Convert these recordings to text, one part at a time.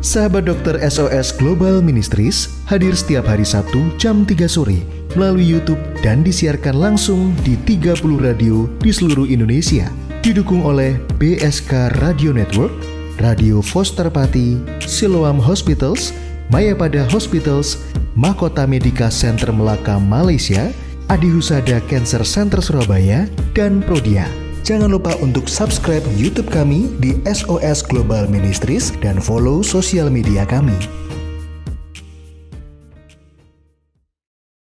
Sahabat dokter SOS Global Ministries hadir setiap hari Sabtu jam 3 sore melalui YouTube dan disiarkan langsung di 30 radio di seluruh Indonesia. Didukung oleh BSK Radio Network, Radio Foster Pati, Siloam Hospitals, Mayapada Hospitals, Mahkota Medika Center Melaka Malaysia, Adi Husada Cancer Center Surabaya, dan Prodia. Jangan lupa untuk subscribe YouTube kami di SOS Global Ministries dan follow sosial media kami.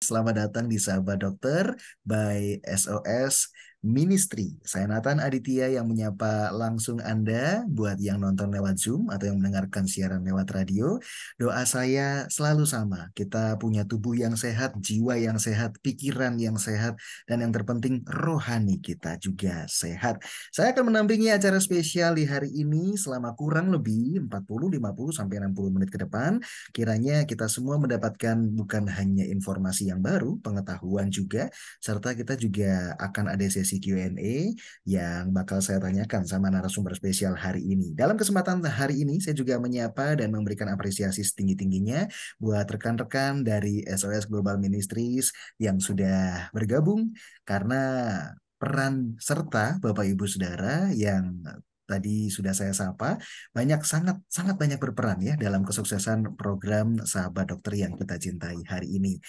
Selamat datang di Sahabat Dokter by SOS Ministry. Saya Nathan Aditya yang menyapa langsung Anda buat yang nonton lewat Zoom atau yang mendengarkan siaran lewat radio. Doa saya selalu sama. Kita punya tubuh yang sehat, jiwa yang sehat, pikiran yang sehat, dan yang terpenting rohani kita juga sehat. Saya akan menampingi acara spesial di hari ini selama kurang lebih 40, 50, sampai 60 menit ke depan. Kiranya kita semua mendapatkan bukan hanya informasi yang baru, pengetahuan juga, serta kita juga akan ada sesi Q&A yang bakal saya tanyakan sama narasumber spesial hari ini. Dalam kesempatan hari ini, saya juga menyapa dan memberikan apresiasi setinggi-tingginya buat rekan-rekan dari SOS Global Ministries yang sudah bergabung, karena peran serta Bapak Ibu Saudara yang tadi sudah saya sapa, sangat banyak berperan ya dalam kesuksesan program Sahabat Dokter yang kita cintai hari ini.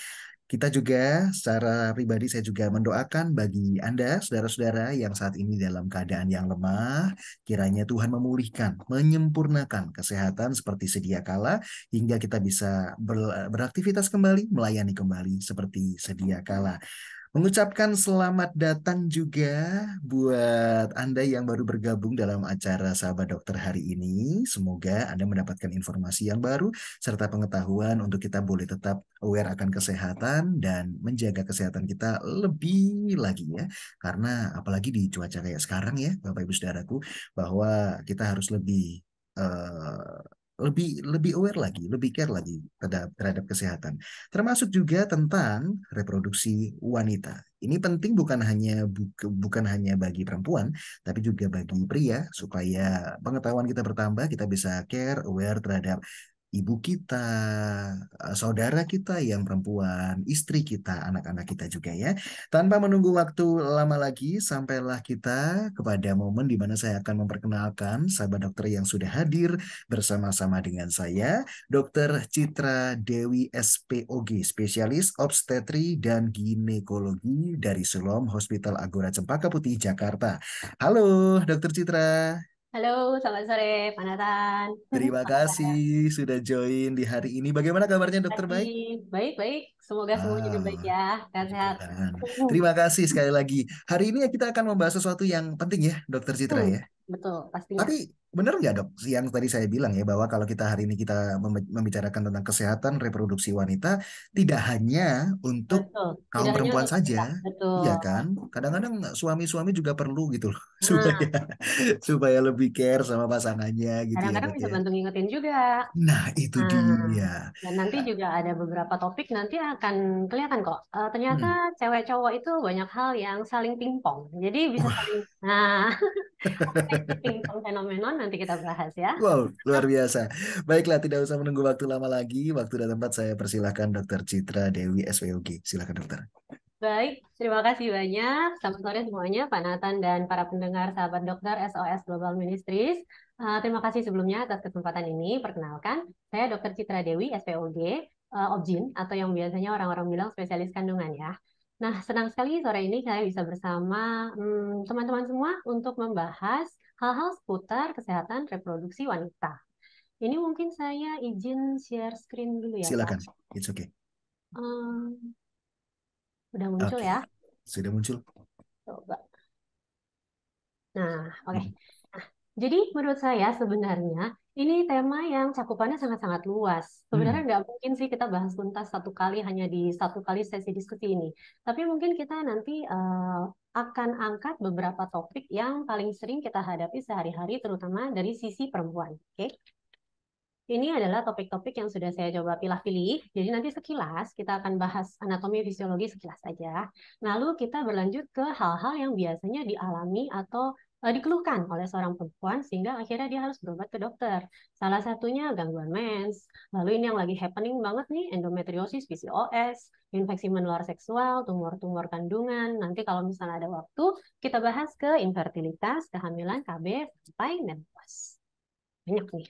Kita juga secara pribadi saya juga mendoakan bagi Anda, saudara-saudara yang saat ini dalam keadaan yang lemah, kiranya Tuhan memulihkan, menyempurnakan kesehatan seperti sedia kala, hingga kita bisa beraktivitas kembali, melayani kembali seperti sedia kala. Mengucapkan selamat datang juga buat Anda yang baru bergabung dalam acara Sahabat Dokter hari ini. Semoga Anda mendapatkan informasi yang baru serta pengetahuan untuk kita boleh tetap aware akan kesehatan dan menjaga kesehatan kita lebih lagi ya. Karena apalagi di cuaca kayak sekarang ya, Bapak Ibu Saudaraku, bahwa kita harus eh, lebih aware lagi, lebih care lagi terhadap kesehatan. Termasuk juga tentang reproduksi wanita. Ini penting bukan hanya bagi perempuan, tapi juga bagi pria, supaya pengetahuan kita bertambah, kita bisa care, aware terhadap ibu kita, saudara kita yang perempuan, istri kita, anak-anak kita juga ya. Tanpa menunggu waktu lama lagi, sampailah kita kepada momen di mana saya akan memperkenalkan sahabat dokter yang sudah hadir bersama-sama dengan saya, Dr. Citra Dewi SPOG, spesialis obstetri dan ginekologi dari Siloam Hospital Agora Cempaka Putih, Jakarta. Halo, Dr. Citra. Halo, selamat sore, Pak Nathan. Terima Apa kasih kabar? sudah join di hari ini. Bagaimana kabarnya, dokter? Masih Baik? baik-baik. Semoga semua juga baik Ah, ya, puji sehat-sehat. Tuhan. Terima kasih sekali lagi. Hari ini kita akan membahas sesuatu yang penting ya, Dokter Citra Hmm, ya. betul, pastinya. Tapi benar nggak dok, yang tadi saya bilang ya, bahwa kalau kita hari ini kita membicarakan tentang kesehatan reproduksi wanita, tidak hanya untuk Betul. kaum Tidak hanya perempuan untuk saja, wanita. iya Betul. kan? Kadang-kadang suami-suami juga perlu gitu loh, supaya Nah, supaya lebih care sama pasangannya gitu ya kadang-kadang dok bisa ya. bantu ngingetin juga. Nah itu dia. Nah, dan nanti juga ada beberapa topik nanti akan kelihatan kok. Ternyata Hmm. cewek cowok itu banyak hal yang saling pingpong. Jadi bisa saling. Nah, apa itu pingpong fenomenon nanti kita bahas ya. Wow, luar biasa. Baiklah, tidak usah menunggu waktu lama lagi. Waktu dan tempat saya persilahkan Dokter Citra Dewi SWOG. Silakan dokter. Baik, terima kasih banyak. Selamat sore semuanya, Pak Nathan dan para pendengar sahabat dokter SOS Global Ministries. Terima kasih sebelumnya atas kesempatan ini. Perkenalkan, saya Dr. Citra Dewi, SPOG, OBGYN, atau yang biasanya orang-orang bilang spesialis kandungan ya. Nah, senang sekali sore ini saya bisa bersama teman-teman semua untuk membahas hal-hal seputar kesehatan reproduksi wanita. Ini mungkin saya izin share screen dulu ya, Pak. Silakan. It's okay. Hmm, udah muncul Oke. ya. Sudah muncul? Coba. Nah, oke. Hmm. Nah, jadi menurut saya sebenarnya ini tema yang cakupannya sangat-sangat luas. Sebenarnya Hmm. nggak mungkin sih kita bahas tuntas satu kali hanya di satu kali sesi diskusi ini. Tapi mungkin kita nanti akan angkat beberapa topik yang paling sering kita hadapi sehari-hari, terutama dari sisi perempuan. Oke? Ini adalah topik-topik yang sudah saya coba pilih-pilih. Jadi nanti sekilas kita akan bahas anatomi fisiologi sekilas saja. Lalu kita berlanjut ke hal-hal yang biasanya dialami atau dikeluhkan oleh seorang perempuan sehingga akhirnya dia harus berobat ke dokter. Salah satunya gangguan mens. Lalu ini yang lagi happening banget nih, endometriosis, PCOS, infeksi menular seksual, tumor-tumor kandungan. Nanti kalau misalnya ada waktu, kita bahas ke infertilitas, kehamilan, KB, sampai menopause. Banyak nih.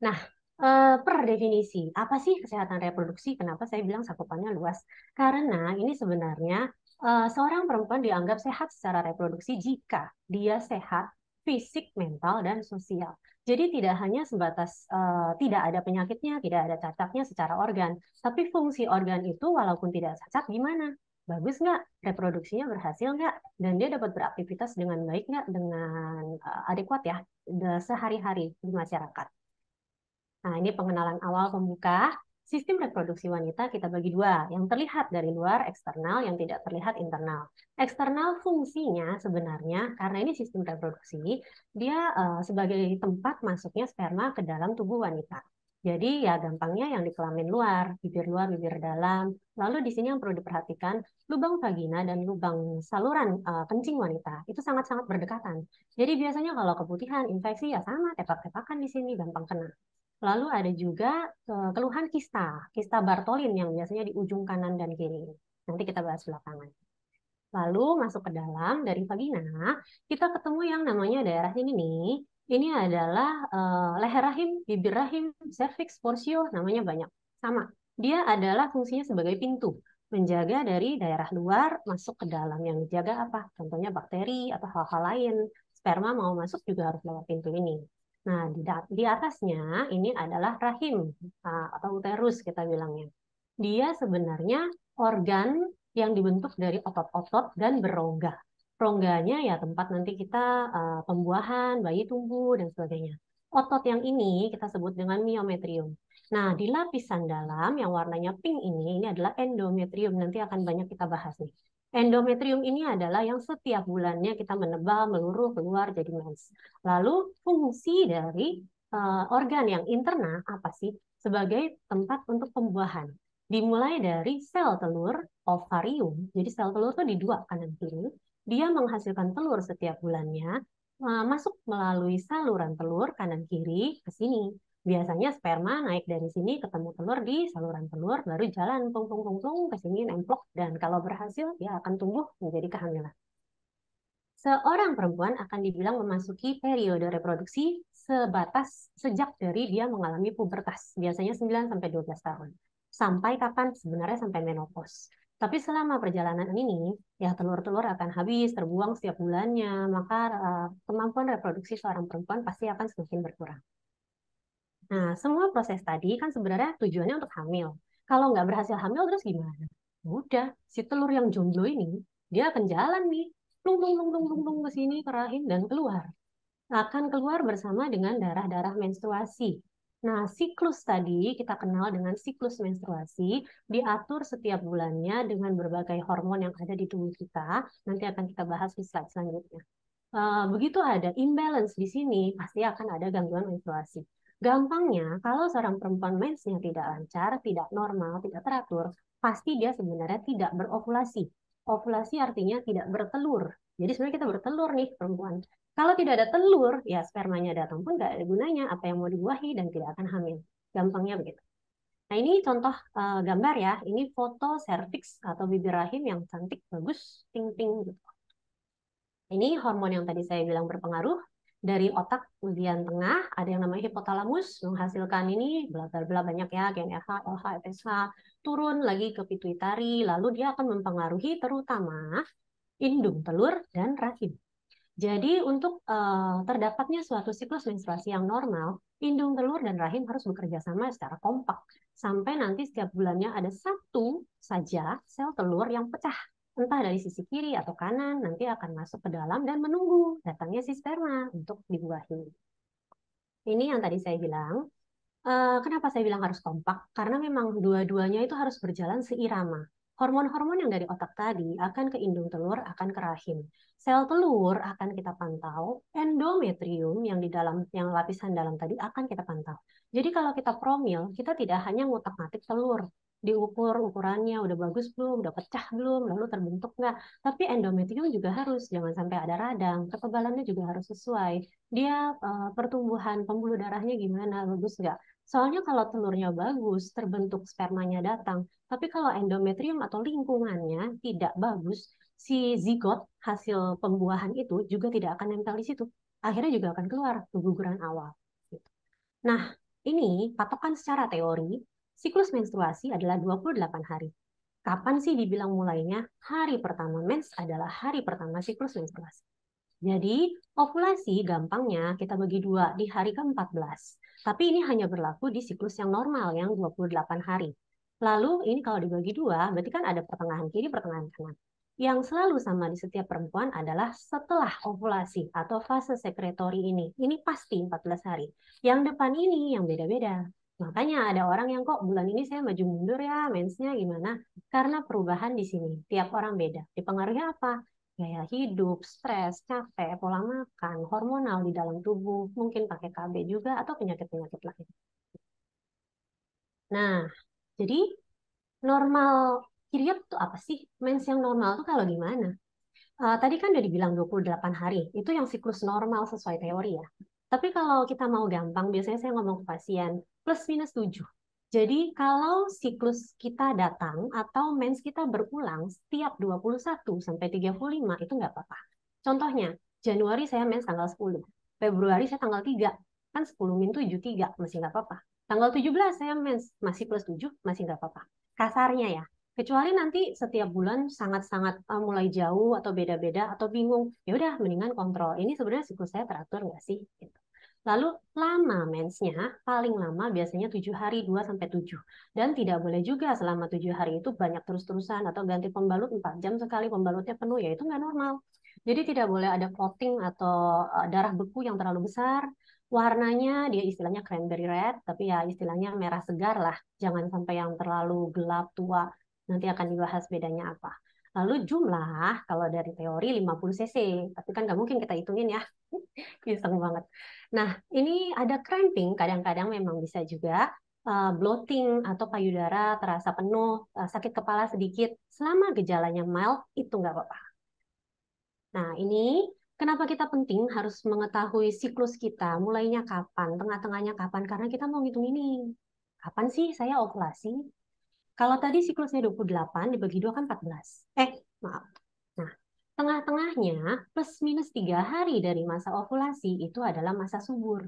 Nah, per definisi, apa sih kesehatan reproduksi? Kenapa saya bilang cakupannya luas? Karena ini sebenarnya seorang perempuan dianggap sehat secara reproduksi jika dia sehat fisik, mental, dan sosial. Jadi tidak hanya sebatas tidak ada penyakitnya, tidak ada cacatnya secara organ, tapi fungsi organ itu walaupun tidak cacat gimana? Bagus nggak? Reproduksinya berhasil nggak? Dan dia dapat beraktivitas dengan baik nggak? Dengan adekuat ya, sehari-hari di masyarakat. Nah, ini pengenalan awal pembuka. Sistem reproduksi wanita kita bagi dua, yang terlihat dari luar, eksternal, yang tidak terlihat internal. Eksternal fungsinya sebenarnya, karena ini sistem reproduksi, dia sebagai tempat masuknya sperma ke dalam tubuh wanita. Jadi ya gampangnya yang di kelamin luar, bibir dalam. Lalu di sini yang perlu diperhatikan, lubang vagina dan lubang saluran kencing wanita itu sangat-sangat berdekatan. Jadi biasanya kalau keputihan, infeksi ya sama, tepak-tepakan di sini, gampang kena. Lalu ada juga keluhan kista Bartholin yang biasanya di ujung kanan dan kiri. Nanti kita bahas belakangan. Lalu masuk ke dalam dari vagina, kita ketemu yang namanya daerah ini nih. Ini adalah leher rahim, bibir rahim, cervix, porsio, namanya banyak. Sama. Dia adalah fungsinya sebagai pintu, menjaga dari daerah luar masuk ke dalam. Yang dijaga apa? Contohnya bakteri atau hal-hal lain. Sperma mau masuk juga harus lewat pintu ini. Nah, di atasnya ini adalah rahim atau uterus kita bilangnya. Dia sebenarnya organ yang dibentuk dari otot-otot dan berongga. Rongganya ya tempat nanti kita pembuahan, bayi tumbuh, dan sebagainya. Otot yang ini kita sebut dengan miometrium. Nah, di lapisan dalam yang warnanya pink ini adalah endometrium. Nanti akan banyak kita bahas nih. Endometrium ini adalah yang setiap bulannya kita menebal, meluruh, keluar jadi mens. Lalu fungsi dari organ yang interna apa sih? Sebagai tempat untuk pembuahan. Dimulai dari sel telur, ovarium. Jadi sel telur itu di dua kanan kiri. Dia menghasilkan telur setiap bulannya, masuk melalui saluran telur kanan kiri ke sini. Biasanya sperma naik dari sini ketemu telur di saluran telur, baru jalan plung plung plung plung ke sini nemplok, dan kalau berhasil dia akan tumbuh menjadi kehamilan. Seorang perempuan akan dibilang memasuki periode reproduksi sebatas sejak dari dia mengalami pubertas, biasanya 9 sampai 12 tahun. Sampai kapan? Sebenarnya sampai menopause. Tapi selama perjalanan ini, ya telur-telur akan habis, terbuang setiap bulannya, maka kemampuan reproduksi seorang perempuan pasti akan semakin berkurang. Nah, semua proses tadi kan sebenarnya tujuannya untuk hamil. Kalau nggak berhasil hamil, terus gimana? Udah, si telur yang jomblo ini, dia akan jalan nih, plung, plung, plung, plung, plung, plung, ke sini, ke rahim, dan keluar. Akan keluar bersama dengan darah-darah menstruasi. Nah, siklus tadi kita kenal dengan siklus menstruasi, diatur setiap bulannya dengan berbagai hormon yang ada di tubuh kita. Nanti akan kita bahas di slide selanjutnya. Begitu ada imbalance di sini, pasti akan ada gangguan menstruasi. Gampangnya, kalau seorang perempuan mensnya tidak lancar, tidak normal, tidak teratur, pasti dia sebenarnya tidak berovulasi. Ovulasi artinya tidak bertelur. Jadi sebenarnya kita bertelur nih perempuan. Kalau tidak ada telur, ya spermanya datang pun nggak ada gunanya. Apa yang mau dibuahi dan tidak akan hamil. Gampangnya begitu. Nah ini contoh gambar ya. Ini foto serviks atau bibir rahim yang cantik, bagus, ting-ting gitu. Ini hormon yang tadi saya bilang berpengaruh dari otak bagian tengah, ada yang namanya hipotalamus menghasilkan ini bla bla bla banyak ya, GnRH, LH, FSH, turun lagi ke pituitari, lalu dia akan mempengaruhi terutama indung telur dan rahim. Jadi untuk terdapatnya suatu siklus menstruasi yang normal, indung telur dan rahim harus bekerja sama secara kompak. Sampai nanti setiap bulannya ada satu saja sel telur yang pecah. Entah dari sisi kiri atau kanan, nanti akan masuk ke dalam dan menunggu datangnya si sperma untuk dibuahi. Ini yang tadi saya bilang. Kenapa saya bilang harus kompak? Karena memang dua-duanya itu harus berjalan seirama. Hormon-hormon yang dari otak tadi akan ke indung telur, akan ke rahim. Sel telur akan kita pantau, endometrium yang di dalam, yang lapisan dalam tadi akan kita pantau. Jadi kalau kita promil, kita tidak hanya ngutak-ngatik telur, diukur ukurannya udah bagus belum, udah pecah belum, lalu terbentuk nggak. Tapi endometrium juga harus, jangan sampai ada radang, ketebalannya juga harus sesuai. Dia pertumbuhan pembuluh darahnya gimana, bagus nggak? Soalnya kalau telurnya bagus, terbentuk spermanya datang. Tapi kalau endometrium atau lingkungannya tidak bagus, si zigot hasil pembuahan itu juga tidak akan nempel di situ. Akhirnya juga akan keluar keguguran awal. Nah, ini patokan secara teori, siklus menstruasi adalah 28 hari. Kapan sih dibilang mulainya? Hari pertama mens adalah hari pertama siklus menstruasi. Jadi, ovulasi gampangnya kita bagi dua di hari ke-14. Tapi ini hanya berlaku di siklus yang normal, yang 28 hari. Lalu, ini kalau dibagi dua, berarti kan ada pertengahan kiri, pertengahan kanan. Yang selalu sama di setiap perempuan adalah setelah ovulasi atau fase sekretori ini. Ini pasti 14 hari. Yang depan ini yang beda-beda. Makanya ada orang yang kok bulan ini saya maju mundur ya, mensnya gimana? Karena perubahan di sini. Tiap orang beda. Dipengaruhi apa? Gaya hidup, stres, capek, pola makan, hormonal di dalam tubuh, mungkin pakai KB juga atau penyakit-penyakit lain. Nah, jadi normal period tuh apa sih? Mens yang normal tuh kalau gimana? Tadi kan udah dibilang 28 hari, itu yang siklus normal sesuai teori ya. Tapi kalau kita mau gampang, biasanya saya ngomong ke pasien, plus minus 7. Jadi kalau siklus kita datang atau mens kita berulang setiap 21 sampai 35 itu nggak apa-apa. Contohnya, Januari saya mens tanggal 10, Februari saya tanggal 3, kan 10 min 7, 3, masih nggak apa-apa. Tanggal 17 saya mens, masih plus 7, masih nggak apa-apa. Kasarnya ya. Kecuali nanti setiap bulan sangat-sangat mulai jauh atau beda-beda atau bingung, ya udah mendingan kontrol. Ini sebenarnya siklus saya teratur nggak sih? Gitu. Lalu lama mensnya paling lama biasanya 7 hari 2 sampai 7. Dan tidak boleh juga selama 7 hari itu banyak terus-terusan atau ganti pembalut 4 jam sekali pembalutnya penuh, ya itu nggak normal. Jadi tidak boleh ada clotting atau darah beku yang terlalu besar. Warnanya dia istilahnya cranberry red, tapi ya istilahnya merah segar lah. Jangan sampai yang terlalu gelap tua. Nanti akan dibahas bedanya apa. Lalu jumlah, kalau dari teori 50 cc, tapi kan nggak mungkin kita hitungin ya. Iseng banget. Nah, ini ada cramping, kadang-kadang memang bisa juga bloating atau payudara terasa penuh, sakit kepala sedikit. Selama gejalanya mild, itu nggak apa-apa. Nah, ini kenapa kita penting harus mengetahui siklus kita, mulainya kapan, tengah-tengahnya kapan, karena kita mau ngitung ini. Kapan sih saya ovulasi? Kalau tadi siklusnya 28 dibagi 2 kan 14. Maaf. Nah, tengah-tengahnya plus minus 3 hari dari masa ovulasi itu adalah masa subur.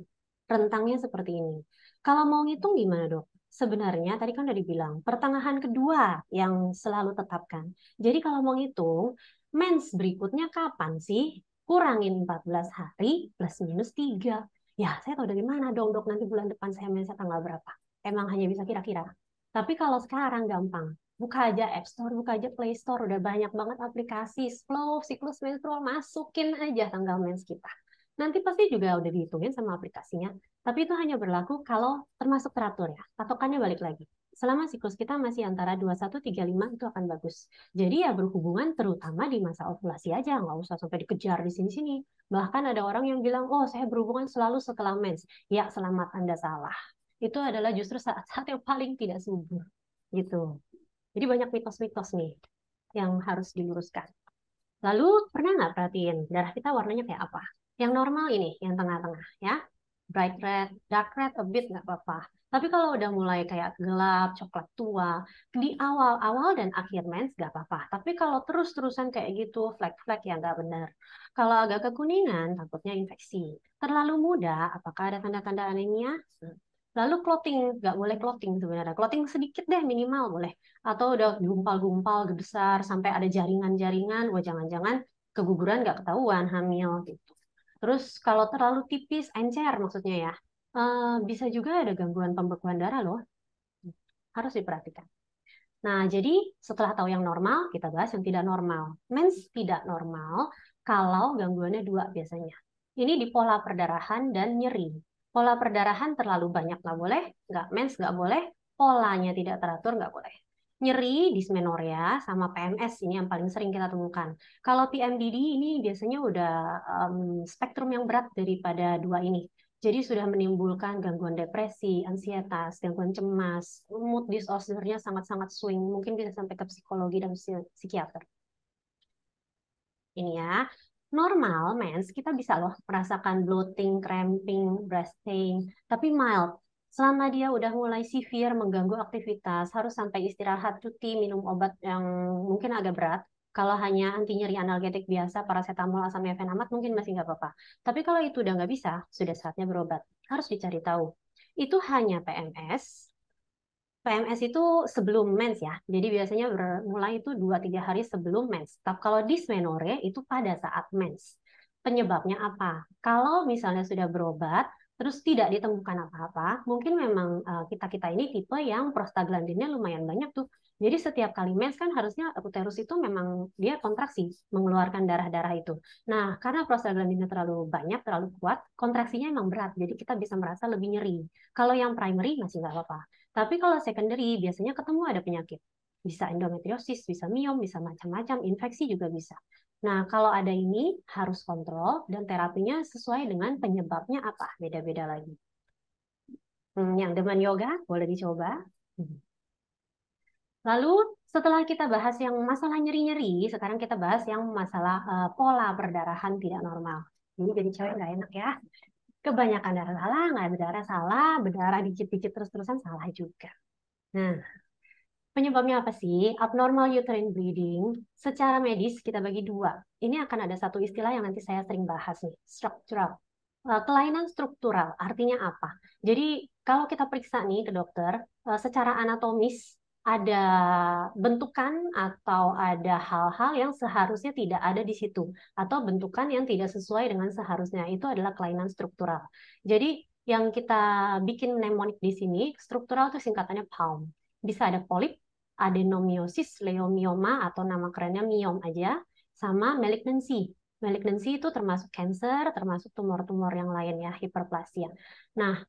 Rentangnya seperti ini. Kalau mau ngitung gimana dok? Sebenarnya tadi kan udah dibilang, pertengahan kedua yang selalu tetapkan. Jadi kalau mau ngitung, mens berikutnya kapan sih? Kurangin 14 hari plus minus 3. Ya, saya tahu dari mana dong dok nanti bulan depan saya mensnya tanggal berapa? Emang hanya bisa kira-kira. Tapi kalau sekarang gampang, buka aja App Store, buka aja Play Store, udah banyak banget aplikasi flow, siklus menstrual, masukin aja tanggal mens kita. Nanti pasti juga udah dihitungin sama aplikasinya, tapi itu hanya berlaku kalau termasuk teratur ya. Patokannya balik lagi. Selama siklus kita masih antara 21-35 itu akan bagus. Jadi ya berhubungan terutama di masa ovulasi aja, nggak usah sampai dikejar di sini-sini. Bahkan ada orang yang bilang, oh saya berhubungan selalu setelah mens. Ya, selamat Anda salah. Itu adalah justru saat-saat yang paling tidak subur. Gitu. Jadi banyak mitos-mitos nih yang harus diluruskan. Lalu pernah nggak perhatiin darah kita warnanya kayak apa? Yang normal ini, yang tengah-tengah ya. Bright red, dark red, a bit nggak apa-apa. Tapi kalau udah mulai kayak gelap, coklat tua, di awal-awal dan akhir mens nggak apa-apa. Tapi kalau terus-terusan kayak gitu, flek-flek ya nggak benar. Kalau agak kekuningan, takutnya infeksi. Terlalu muda, apakah ada tanda-tanda anemia? Lalu clotting, nggak boleh clotting sebenarnya. Clotting sedikit deh minimal boleh. Atau udah gumpal-gumpal besar sampai ada jaringan-jaringan, wah jangan-jangan keguguran nggak ketahuan hamil gitu. Terus kalau terlalu tipis, encer maksudnya ya, bisa juga ada gangguan pembekuan darah loh. Harus diperhatikan. Nah, jadi setelah tahu yang normal, kita bahas yang tidak normal. Mens tidak normal kalau gangguannya dua biasanya. Ini di pola perdarahan dan nyeri. Pola perdarahan terlalu banyak nggak boleh, nggak mens nggak boleh, polanya tidak teratur nggak boleh. Nyeri, dysmenorrhea, sama PMS ini yang paling sering kita temukan. Kalau PMDD ini biasanya udah spektrum yang berat daripada dua ini. Jadi sudah menimbulkan gangguan depresi, ansietas, gangguan cemas, mood disordernya sangat-sangat swing, mungkin bisa sampai ke psikologi dan psikiater. Ini ya, normal mens kita bisa loh merasakan bloating, cramping, breast pain, tapi mild. Selama dia udah mulai severe mengganggu aktivitas, harus sampai istirahat, cuti, minum obat yang mungkin agak berat. Kalau hanya anti nyeri analgetik biasa, paracetamol, asam mefenamat mungkin masih nggak apa-apa. Tapi kalau itu udah nggak bisa, sudah saatnya berobat. Harus dicari tahu. Itu hanya PMS. PMS itu sebelum mens ya. Jadi biasanya mulai itu 2-3 hari sebelum mens. Tapi kalau dysmenorrhea itu pada saat mens. Penyebabnya apa? Kalau misalnya sudah berobat, terus tidak ditemukan apa-apa, mungkin memang kita-kita ini tipe yang prostaglandinnya lumayan banyak tuh. Jadi setiap kali mens kan harusnya uterus itu memang dia kontraksi, mengeluarkan darah-darah itu. Nah, karena prostaglandinnya terlalu banyak, terlalu kuat, kontraksinya emang berat. Jadi kita bisa merasa lebih nyeri. Kalau yang primary masih nggak apa-apa. Tapi kalau secondary biasanya ketemu ada penyakit. Bisa endometriosis, bisa miom, bisa macam-macam, infeksi juga bisa. Nah, kalau ada ini harus kontrol dan terapinya sesuai dengan penyebabnya apa, beda-beda lagi. Yang demen yoga boleh dicoba. Lalu setelah kita bahas yang masalah nyeri-nyeri, sekarang kita bahas yang masalah pola perdarahan tidak normal. Ini jadi cewek nggak enak ya. Kebanyakan darah salah, nggak berdarah salah, berdarah dikit-dikit terus-terusan salah juga. Nah, penyebabnya apa sih? Abnormal uterine bleeding. Secara medis kita bagi dua. Ini akan ada satu istilah yang nanti saya sering bahas nih, struktural. Kelainan struktural artinya apa? Jadi kalau kita periksa nih ke dokter, secara anatomis ada bentukan atau ada hal-hal yang seharusnya tidak ada di situ atau bentukan yang tidak sesuai dengan seharusnya. Itu adalah kelainan struktural. Jadi yang kita bikin mnemonik di sini, struktural itu singkatannya PALM. Bisa ada polip, adenomiosis, leomioma atau nama kerennya miom aja, sama malignancy. Malignancy itu termasuk cancer, termasuk tumor-tumor yang lain ya, hiperplasia. Nah,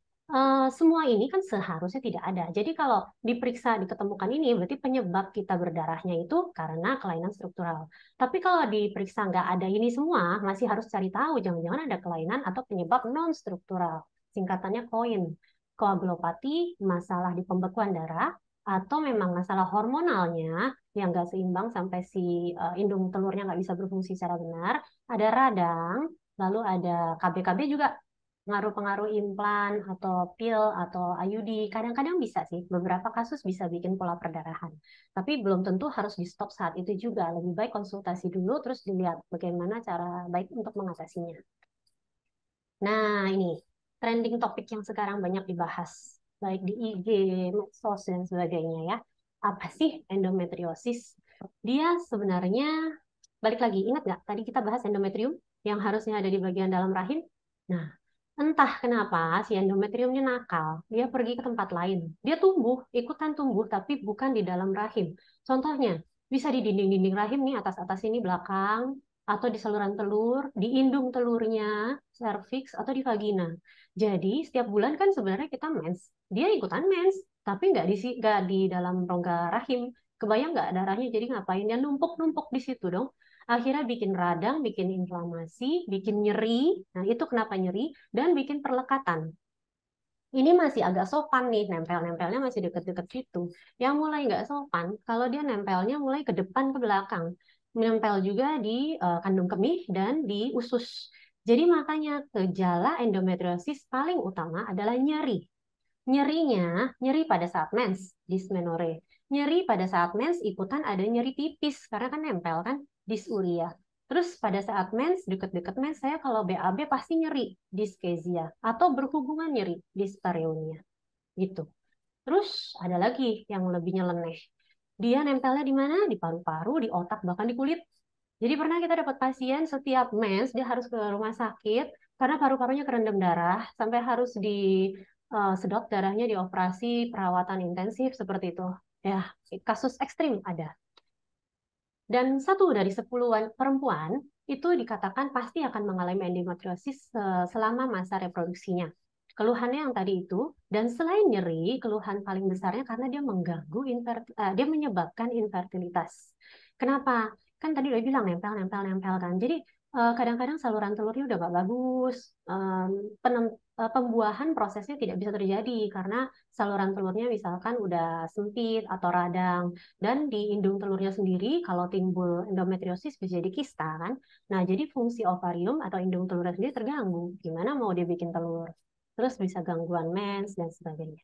semua ini kan seharusnya tidak ada. Jadi kalau diperiksa, diketemukan ini, berarti penyebab kita berdarahnya itu karena kelainan struktural. Tapi kalau diperiksa nggak ada ini semua, masih harus cari tahu, jangan-jangan ada kelainan atau penyebab non-struktural. Singkatannya KOIN. Koagulopati, masalah di pembekuan darah, atau memang masalah hormonalnya yang nggak seimbang sampai si indung telurnya nggak bisa berfungsi secara benar, ada radang, lalu ada KB-KB juga, pengaruh-pengaruh implan atau pil atau IUD. Kadang-kadang bisa sih, beberapa kasus bisa bikin pola perdarahan. Tapi belum tentu harus di stop saat itu juga. Lebih baik konsultasi dulu, terus dilihat bagaimana cara baik untuk mengatasinya. Nah, ini trending topik yang sekarang banyak dibahas, baik di IG, medsos, dan sebagainya ya. Apa sih endometriosis? Dia sebenarnya, balik lagi, ingat nggak tadi kita bahas endometrium yang harusnya ada di bagian dalam rahim? Nah, entah kenapa si endometriumnya nakal, dia pergi ke tempat lain. Dia tumbuh, ikutan tumbuh, tapi bukan di dalam rahim. Contohnya, bisa di dinding-dinding rahim nih, atas-atas ini, belakang, atau di saluran telur, di indung telurnya, serviks, atau di vagina. Jadi, setiap bulan kan sebenarnya kita mens. Dia ikutan mens, tapi nggak di dalam rongga rahim. Kebayang nggak darahnya jadi ngapain? Dia numpuk-numpuk di situ dong. Akhirnya bikin radang, bikin inflamasi, bikin nyeri. Nah, itu kenapa nyeri dan bikin perlekatan. Ini masih agak sopan nih, nempel-nempelnya masih deket-deket situ. Yang mulai nggak sopan, kalau dia nempelnya mulai ke depan, ke belakang. Nempel juga di kandung kemih dan di usus. Jadi makanya gejala endometriosis paling utama adalah nyeri. Nyerinya, nyeri pada saat mens, dysmenorrhea. Nyeri pada saat mens ikutan ada nyeri tipis, karena kan nempel kan, dysuria. Terus pada saat mens, deket-deket mens, saya kalau BAB pasti nyeri, dyschezia. Atau berhubungan nyeri, dyspareunia. Gitu. Terus ada lagi yang lebih nyeleneh. Dia nempelnya di mana? Di paru-paru, di otak, bahkan di kulit. Jadi pernah kita dapat pasien setiap mens, dia harus ke rumah sakit, karena paru-parunya kerendam darah, sampai harus sedot darahnya, dioperasi, perawatan intensif, seperti itu. Ya, kasus ekstrim ada. Dan 1 dari 10 perempuan itu dikatakan pasti akan mengalami endometriosis selama masa reproduksinya. Keluhannya yang tadi itu, dan selain nyeri, keluhan paling besarnya karena dia mengganggu, dia menyebabkan infertilitas. Kenapa? Kan tadi udah bilang nempel, nempel, nempel kan. Jadi kadang-kadang saluran telurnya udah gak bagus, pembuahan prosesnya tidak bisa terjadi karena saluran telurnya misalkan udah sempit atau radang, dan di indung telurnya sendiri kalau timbul endometriosis bisa jadi kista kan. Nah, jadi fungsi ovarium atau indung telurnya sendiri terganggu. Gimana mau dia bikin telur? Terus bisa gangguan mens dan sebagainya.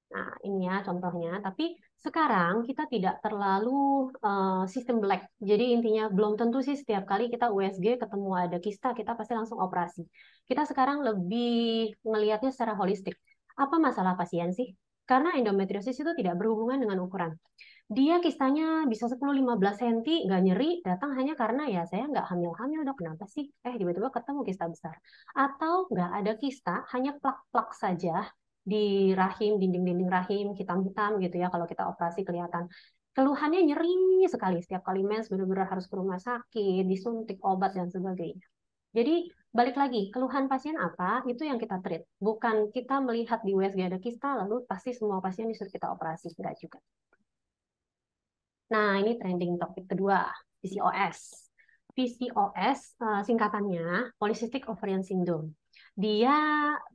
Nah, ini ya contohnya. Tapi sekarang kita tidak terlalu sistem black. Jadi intinya belum tentu sih setiap kali kita USG ketemu ada kista, kita pasti langsung operasi. Kita sekarang lebih ngelihatnya secara holistik. Apa masalah pasien sih? Karena endometriosis itu tidak berhubungan dengan ukuran. Dia kistanya bisa 10-15 cm, nggak nyeri, datang hanya karena ya saya nggak hamil-hamil dok, kenapa sih? Tiba-tiba ketemu kista besar. Atau nggak ada kista, hanya plak-plak saja di rahim, dinding-dinding rahim, hitam-hitam gitu ya, kalau kita operasi kelihatan. Keluhannya nyeri sekali, setiap kali mens benar-benar harus ke rumah sakit, disuntik obat dan sebagainya. Jadi balik lagi, keluhan pasien apa, itu yang kita treat. Bukan kita melihat di USG ada kista, lalu pasti semua pasien disuruh kita operasi, enggak juga. Nah, ini trending topik kedua, PCOS. PCOS singkatannya Polycystic Ovarian Syndrome.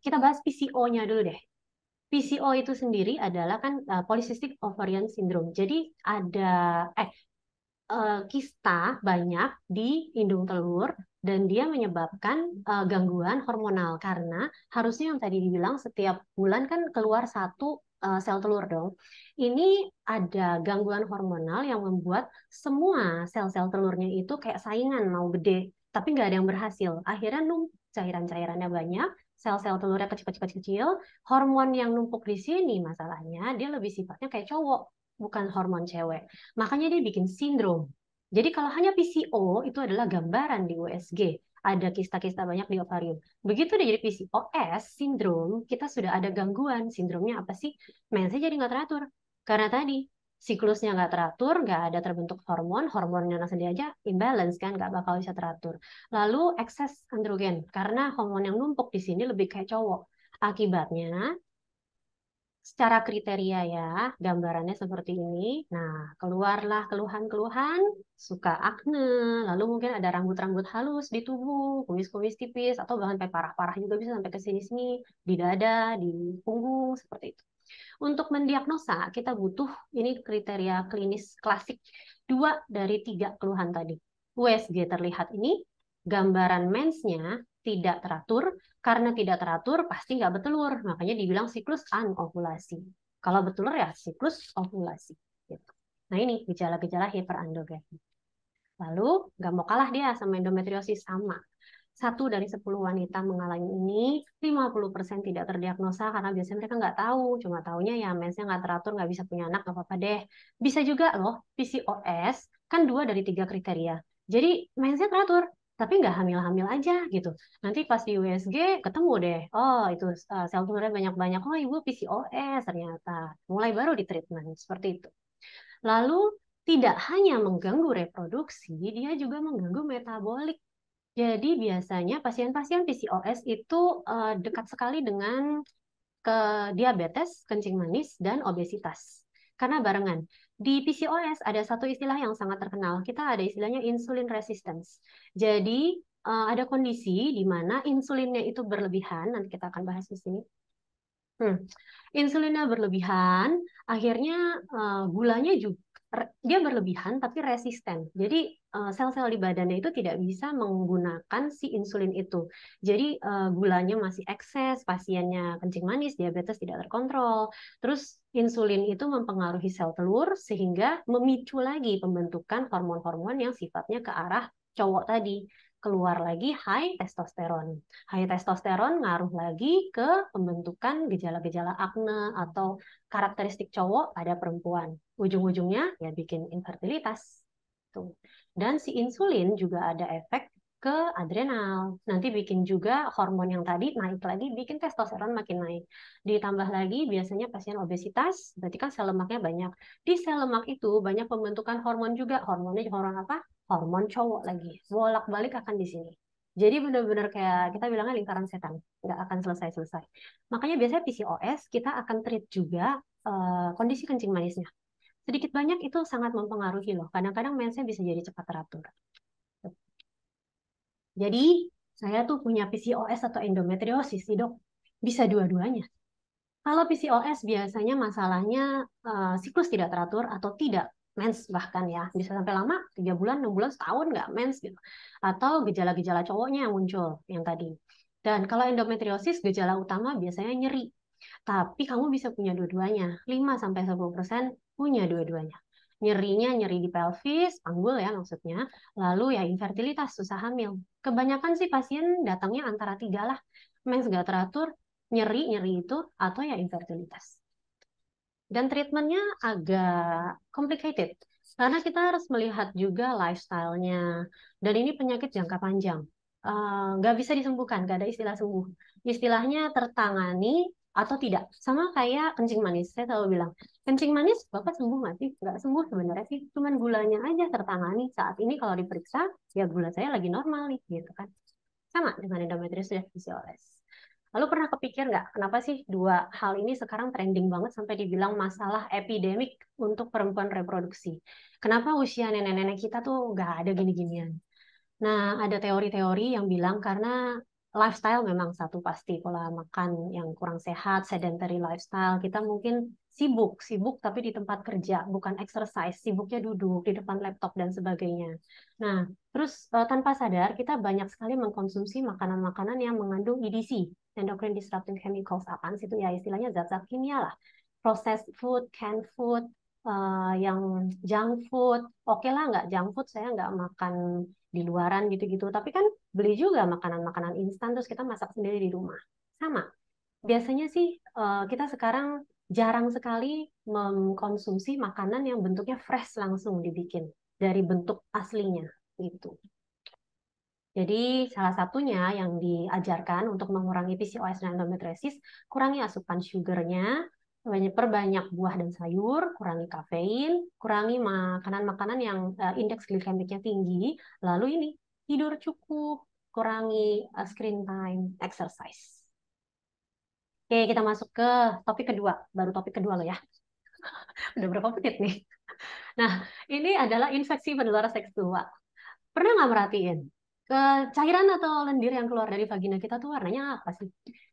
Kita bahas PCO-nya dulu deh. PCO itu sendiri adalah kan Polycystic Ovarian Syndrome. Jadi ada kista banyak di indung telur dan dia menyebabkan gangguan hormonal karena harusnya yang tadi dibilang setiap bulan kan keluar satu sel telur dong. Ini ada gangguan hormonal yang membuat semua sel-sel telurnya itu kayak saingan mau gede, tapi nggak ada yang berhasil. Akhirnya cairan-cairannya banyak, sel-sel telurnya kecil-kecil, hormon yang numpuk di sini masalahnya dia lebih sifatnya kayak cowok, bukan hormon cewek. Makanya dia bikin sindrom. Jadi kalau hanya PCO itu adalah gambaran di USG. Ada kista-kista banyak di ovarium. Begitu dia jadi PCOS, sindrom, kita sudah ada gangguan. Sindromnya apa sih? Mensnya jadi nggak teratur. Karena tadi, siklusnya nggak teratur, nggak ada terbentuk hormon, hormonnya sendiri aja imbalance kan, nggak bakal bisa teratur. Lalu ekses androgen, karena hormon yang numpuk di sini lebih kayak cowok. Akibatnya secara kriteria ya, gambarannya seperti ini. Nah, keluarlah keluhan-keluhan, suka akne, lalu mungkin ada rambut-rambut halus di tubuh, kumis-kumis tipis, atau bahkan sampai parah-parah juga bisa sampai ke sini-sini, di dada, di punggung, seperti itu. Untuk mendiagnosa, kita butuh ini kriteria klinis klasik, 2 dari 3 keluhan tadi. USG terlihat ini, gambaran mensnya tidak teratur, karena tidak teratur pasti nggak bertelur, makanya dibilang siklus anovulasi. Kalau bertelur ya siklus ovulasi. Gitu. Nah ini gejala-gejala hiperandrogeni. Lalu nggak mau kalah dia sama endometriosis, sama. 1 dari 10 wanita mengalami ini, 50% tidak terdiagnosa karena biasanya mereka nggak tahu, cuma taunya ya mensnya nggak teratur, nggak bisa punya anak, nggak apa-apa deh. Bisa juga loh, PCOS kan 2 dari 3 kriteria. Jadi mensnya teratur, tapi nggak hamil-hamil aja gitu. Nanti pas di USG ketemu deh, oh itu sel telurnya banyak-banyak, oh ibu PCOS ternyata. Mulai baru di treatment, seperti itu. Lalu tidak hanya mengganggu reproduksi, dia juga mengganggu metabolik. Jadi biasanya pasien-pasien PCOS itu dekat sekali dengan ke diabetes, kencing manis, dan obesitas. Karena barengan. Di PCOS ada satu istilah yang sangat terkenal. Kita ada istilahnya insulin resistance. Jadi ada kondisi di mana insulinnya itu berlebihan. Nanti kita akan bahas di sini. Insulinnya berlebihan, akhirnya gulanya juga dia berlebihan tapi resisten. Jadi sel-sel di badannya itu tidak bisa menggunakan si insulin itu. Jadi gulanya masih ekses, pasiennya kencing manis, diabetes tidak terkontrol. Terus insulin itu mempengaruhi sel telur sehingga memicu lagi pembentukan hormon-hormon yang sifatnya ke arah cowok tadi, keluar lagi high testosteron. High testosteron ngaruh lagi ke pembentukan gejala-gejala akne atau karakteristik cowok pada perempuan. Ujung-ujungnya ya bikin infertilitas. Tuh. Dan si insulin juga ada efek ke adrenal. Nanti bikin juga hormon yang tadi naik lagi, bikin testosteron makin naik. Ditambah lagi biasanya pasien obesitas, berarti kan sel lemaknya banyak. Di sel lemak itu banyak pembentukan hormon juga. Hormonnya hormon apa? Hormon cowok lagi. Bolak-balik akan di sini. Jadi benar-benar kayak kita bilangnya lingkaran setan, nggak akan selesai-selesai. Makanya biasanya PCOS kita akan treat juga kondisi kencing manisnya. Sedikit banyak itu sangat mempengaruhi loh. Kadang-kadang mensnya bisa jadi cepat teratur. Jadi saya tuh punya PCOS atau endometriosis sih dok. Bisa dua-duanya. Kalau PCOS biasanya masalahnya siklus tidak teratur atau tidak mens bahkan ya. Bisa sampai lama, 3 bulan, 6 bulan, setahun nggak mens gitu. Atau gejala-gejala cowoknya yang muncul yang tadi. Dan kalau endometriosis, gejala utama biasanya nyeri. Tapi kamu bisa punya dua-duanya. 5-10% punya dua-duanya. Nyerinya nyeri di pelvis, panggul ya maksudnya. Lalu ya infertilitas, susah hamil. Kebanyakan sih pasien datangnya antara 3 lah. Mens gak teratur, nyeri itu, atau ya infertilitas. Dan treatmentnya agak complicated. Karena kita harus melihat juga lifestyle-nya. Dan ini penyakit jangka panjang. Nggak bisa disembuhkan, nggak ada istilah sembuh. Istilahnya tertangani atau tidak. Sama kayak kencing manis. Saya selalu bilang, kencing manis Bapak sembuh nggak sih? Nggak sembuh sebenarnya sih. Cuman gulanya aja tertangani. Saat ini kalau diperiksa, ya gula saya lagi normal nih. Gitu kan. Sama dengan endometriosis dan PCOS. Lalu pernah kepikir nggak, kenapa sih dua hal ini sekarang trending banget sampai dibilang masalah epidemik untuk perempuan reproduksi? Kenapa usia nenek-nenek kita tuh nggak ada gini-ginian? Nah, ada teori-teori yang bilang karena lifestyle memang satu pasti, pola makan yang kurang sehat, sedentary lifestyle, kita mungkin sibuk tapi di tempat kerja, bukan exercise, sibuknya duduk di depan laptop dan sebagainya. Nah, terus tanpa sadar kita banyak sekali mengkonsumsi makanan-makanan yang mengandung EDC, endocrine disrupting chemicals, apaan sih itu ya istilahnya zat-zat kimia lah. Processed food, canned food, yang junk food, oke lah nggak junk food, saya nggak makan di luaran gitu-gitu. Tapi kan beli juga makanan-makanan instan terus kita masak sendiri di rumah. Sama. Biasanya sih kita sekarang jarang sekali mengkonsumsi makanan yang bentuknya fresh langsung dibikin dari bentuk aslinya gitu. Jadi salah satunya yang diajarkan untuk mengurangi PCOS dan endometriosis, kurangi asupan sugarnya, perbanyak buah dan sayur, kurangi kafein, kurangi makanan-makanan yang indeks glikemiknya tinggi, lalu ini tidur cukup, kurangi screen time, exercise. Oke, kita masuk ke topik kedua, baru topik kedua loh ya. Udah berapa menit nih? Nah, ini adalah infeksi menular seksual. Pernah nggak merhatiin? Cairan atau lendir yang keluar dari vagina kita tuh warnanya apa sih?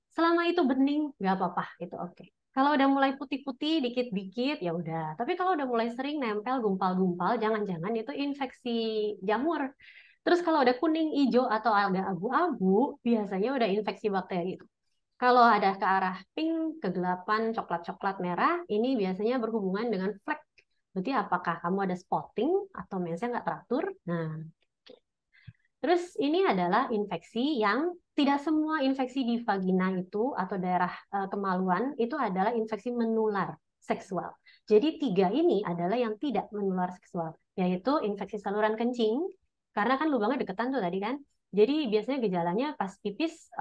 Selama itu bening, nggak apa-apa, itu oke. Kalau udah mulai putih-putih, dikit-dikit, ya udah. Tapi kalau udah mulai sering nempel, gumpal-gumpal, jangan-jangan itu infeksi jamur. Terus kalau udah kuning, hijau, atau agak abu-abu, biasanya udah infeksi bakteri. Kalau ada ke arah pink, kegelapan, coklat-coklat merah, ini biasanya berhubungan dengan flek. Berarti apakah kamu ada spotting atau mensnya nggak teratur? Nah, terus ini adalah infeksi yang tidak semua infeksi di vagina itu atau daerah kemaluan itu adalah infeksi menular seksual. Jadi 3 ini adalah yang tidak menular seksual, yaitu infeksi saluran kencing, karena kan lubangnya deketan tuh tadi kan. Jadi biasanya gejalanya pas pipis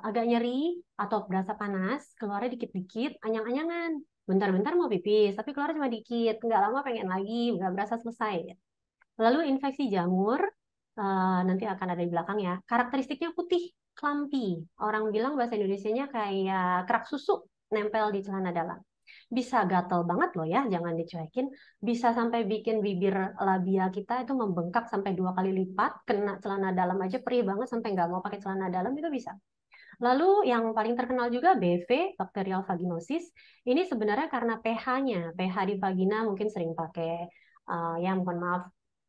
agak nyeri atau berasa panas, keluarnya dikit-dikit, anyang-anyangan. Bentar-bentar mau pipis, tapi keluar cuma dikit, nggak lama pengen lagi, nggak berasa selesai. Lalu infeksi jamur, nanti akan ada di belakang ya. Karakteristiknya putih, clumpy. Orang bilang bahasa Indonesianya kayak kerak susu nempel di celana dalam. Bisa gatel banget loh ya, jangan dicuekin. Bisa sampai bikin bibir labia kita itu membengkak sampai 2 kali lipat. Kena celana dalam aja perih banget sampai nggak mau pakai celana dalam itu bisa. Lalu yang paling terkenal juga BV, bacterial vaginosis. Ini sebenarnya karena pH-nya. pH di vagina mungkin sering pakai, ya mohon maaf,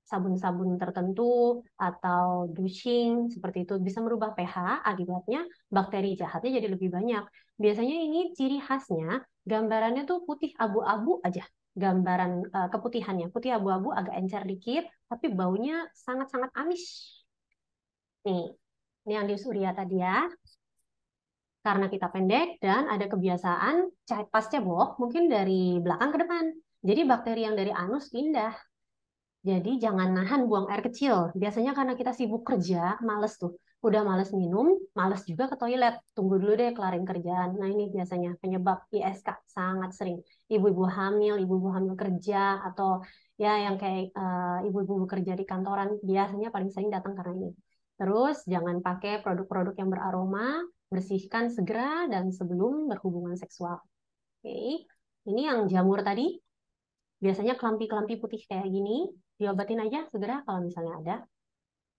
sabun-sabun tertentu atau douching seperti itu bisa merubah pH, akibatnya bakteri jahatnya jadi lebih banyak. Biasanya ini ciri khasnya gambarannya tuh putih abu-abu aja. Gambaran keputihannya putih abu-abu agak encer dikit tapi baunya sangat-sangat amis. Nih, ini yang di Surya tadi ya. Karena kita pendek dan ada kebiasaan pas cebok mungkin dari belakang ke depan. Jadi bakteri yang dari anus pindah. Jadi jangan nahan buang air kecil. Biasanya karena kita sibuk kerja, males tuh. Udah males minum, males juga ke toilet. Tunggu dulu deh kelarin kerjaan. Nah ini biasanya penyebab ISK sangat sering. Ibu-ibu hamil kerja, atau ya yang kayak ibu-ibu bekerja di kantoran, biasanya paling sering datang karena ini. Terus jangan pakai produk-produk yang beraroma, bersihkan segera dan sebelum berhubungan seksual. Oke, ini yang jamur tadi. Biasanya kelampi-kelampi putih kayak gini, diobatin aja segera kalau misalnya ada.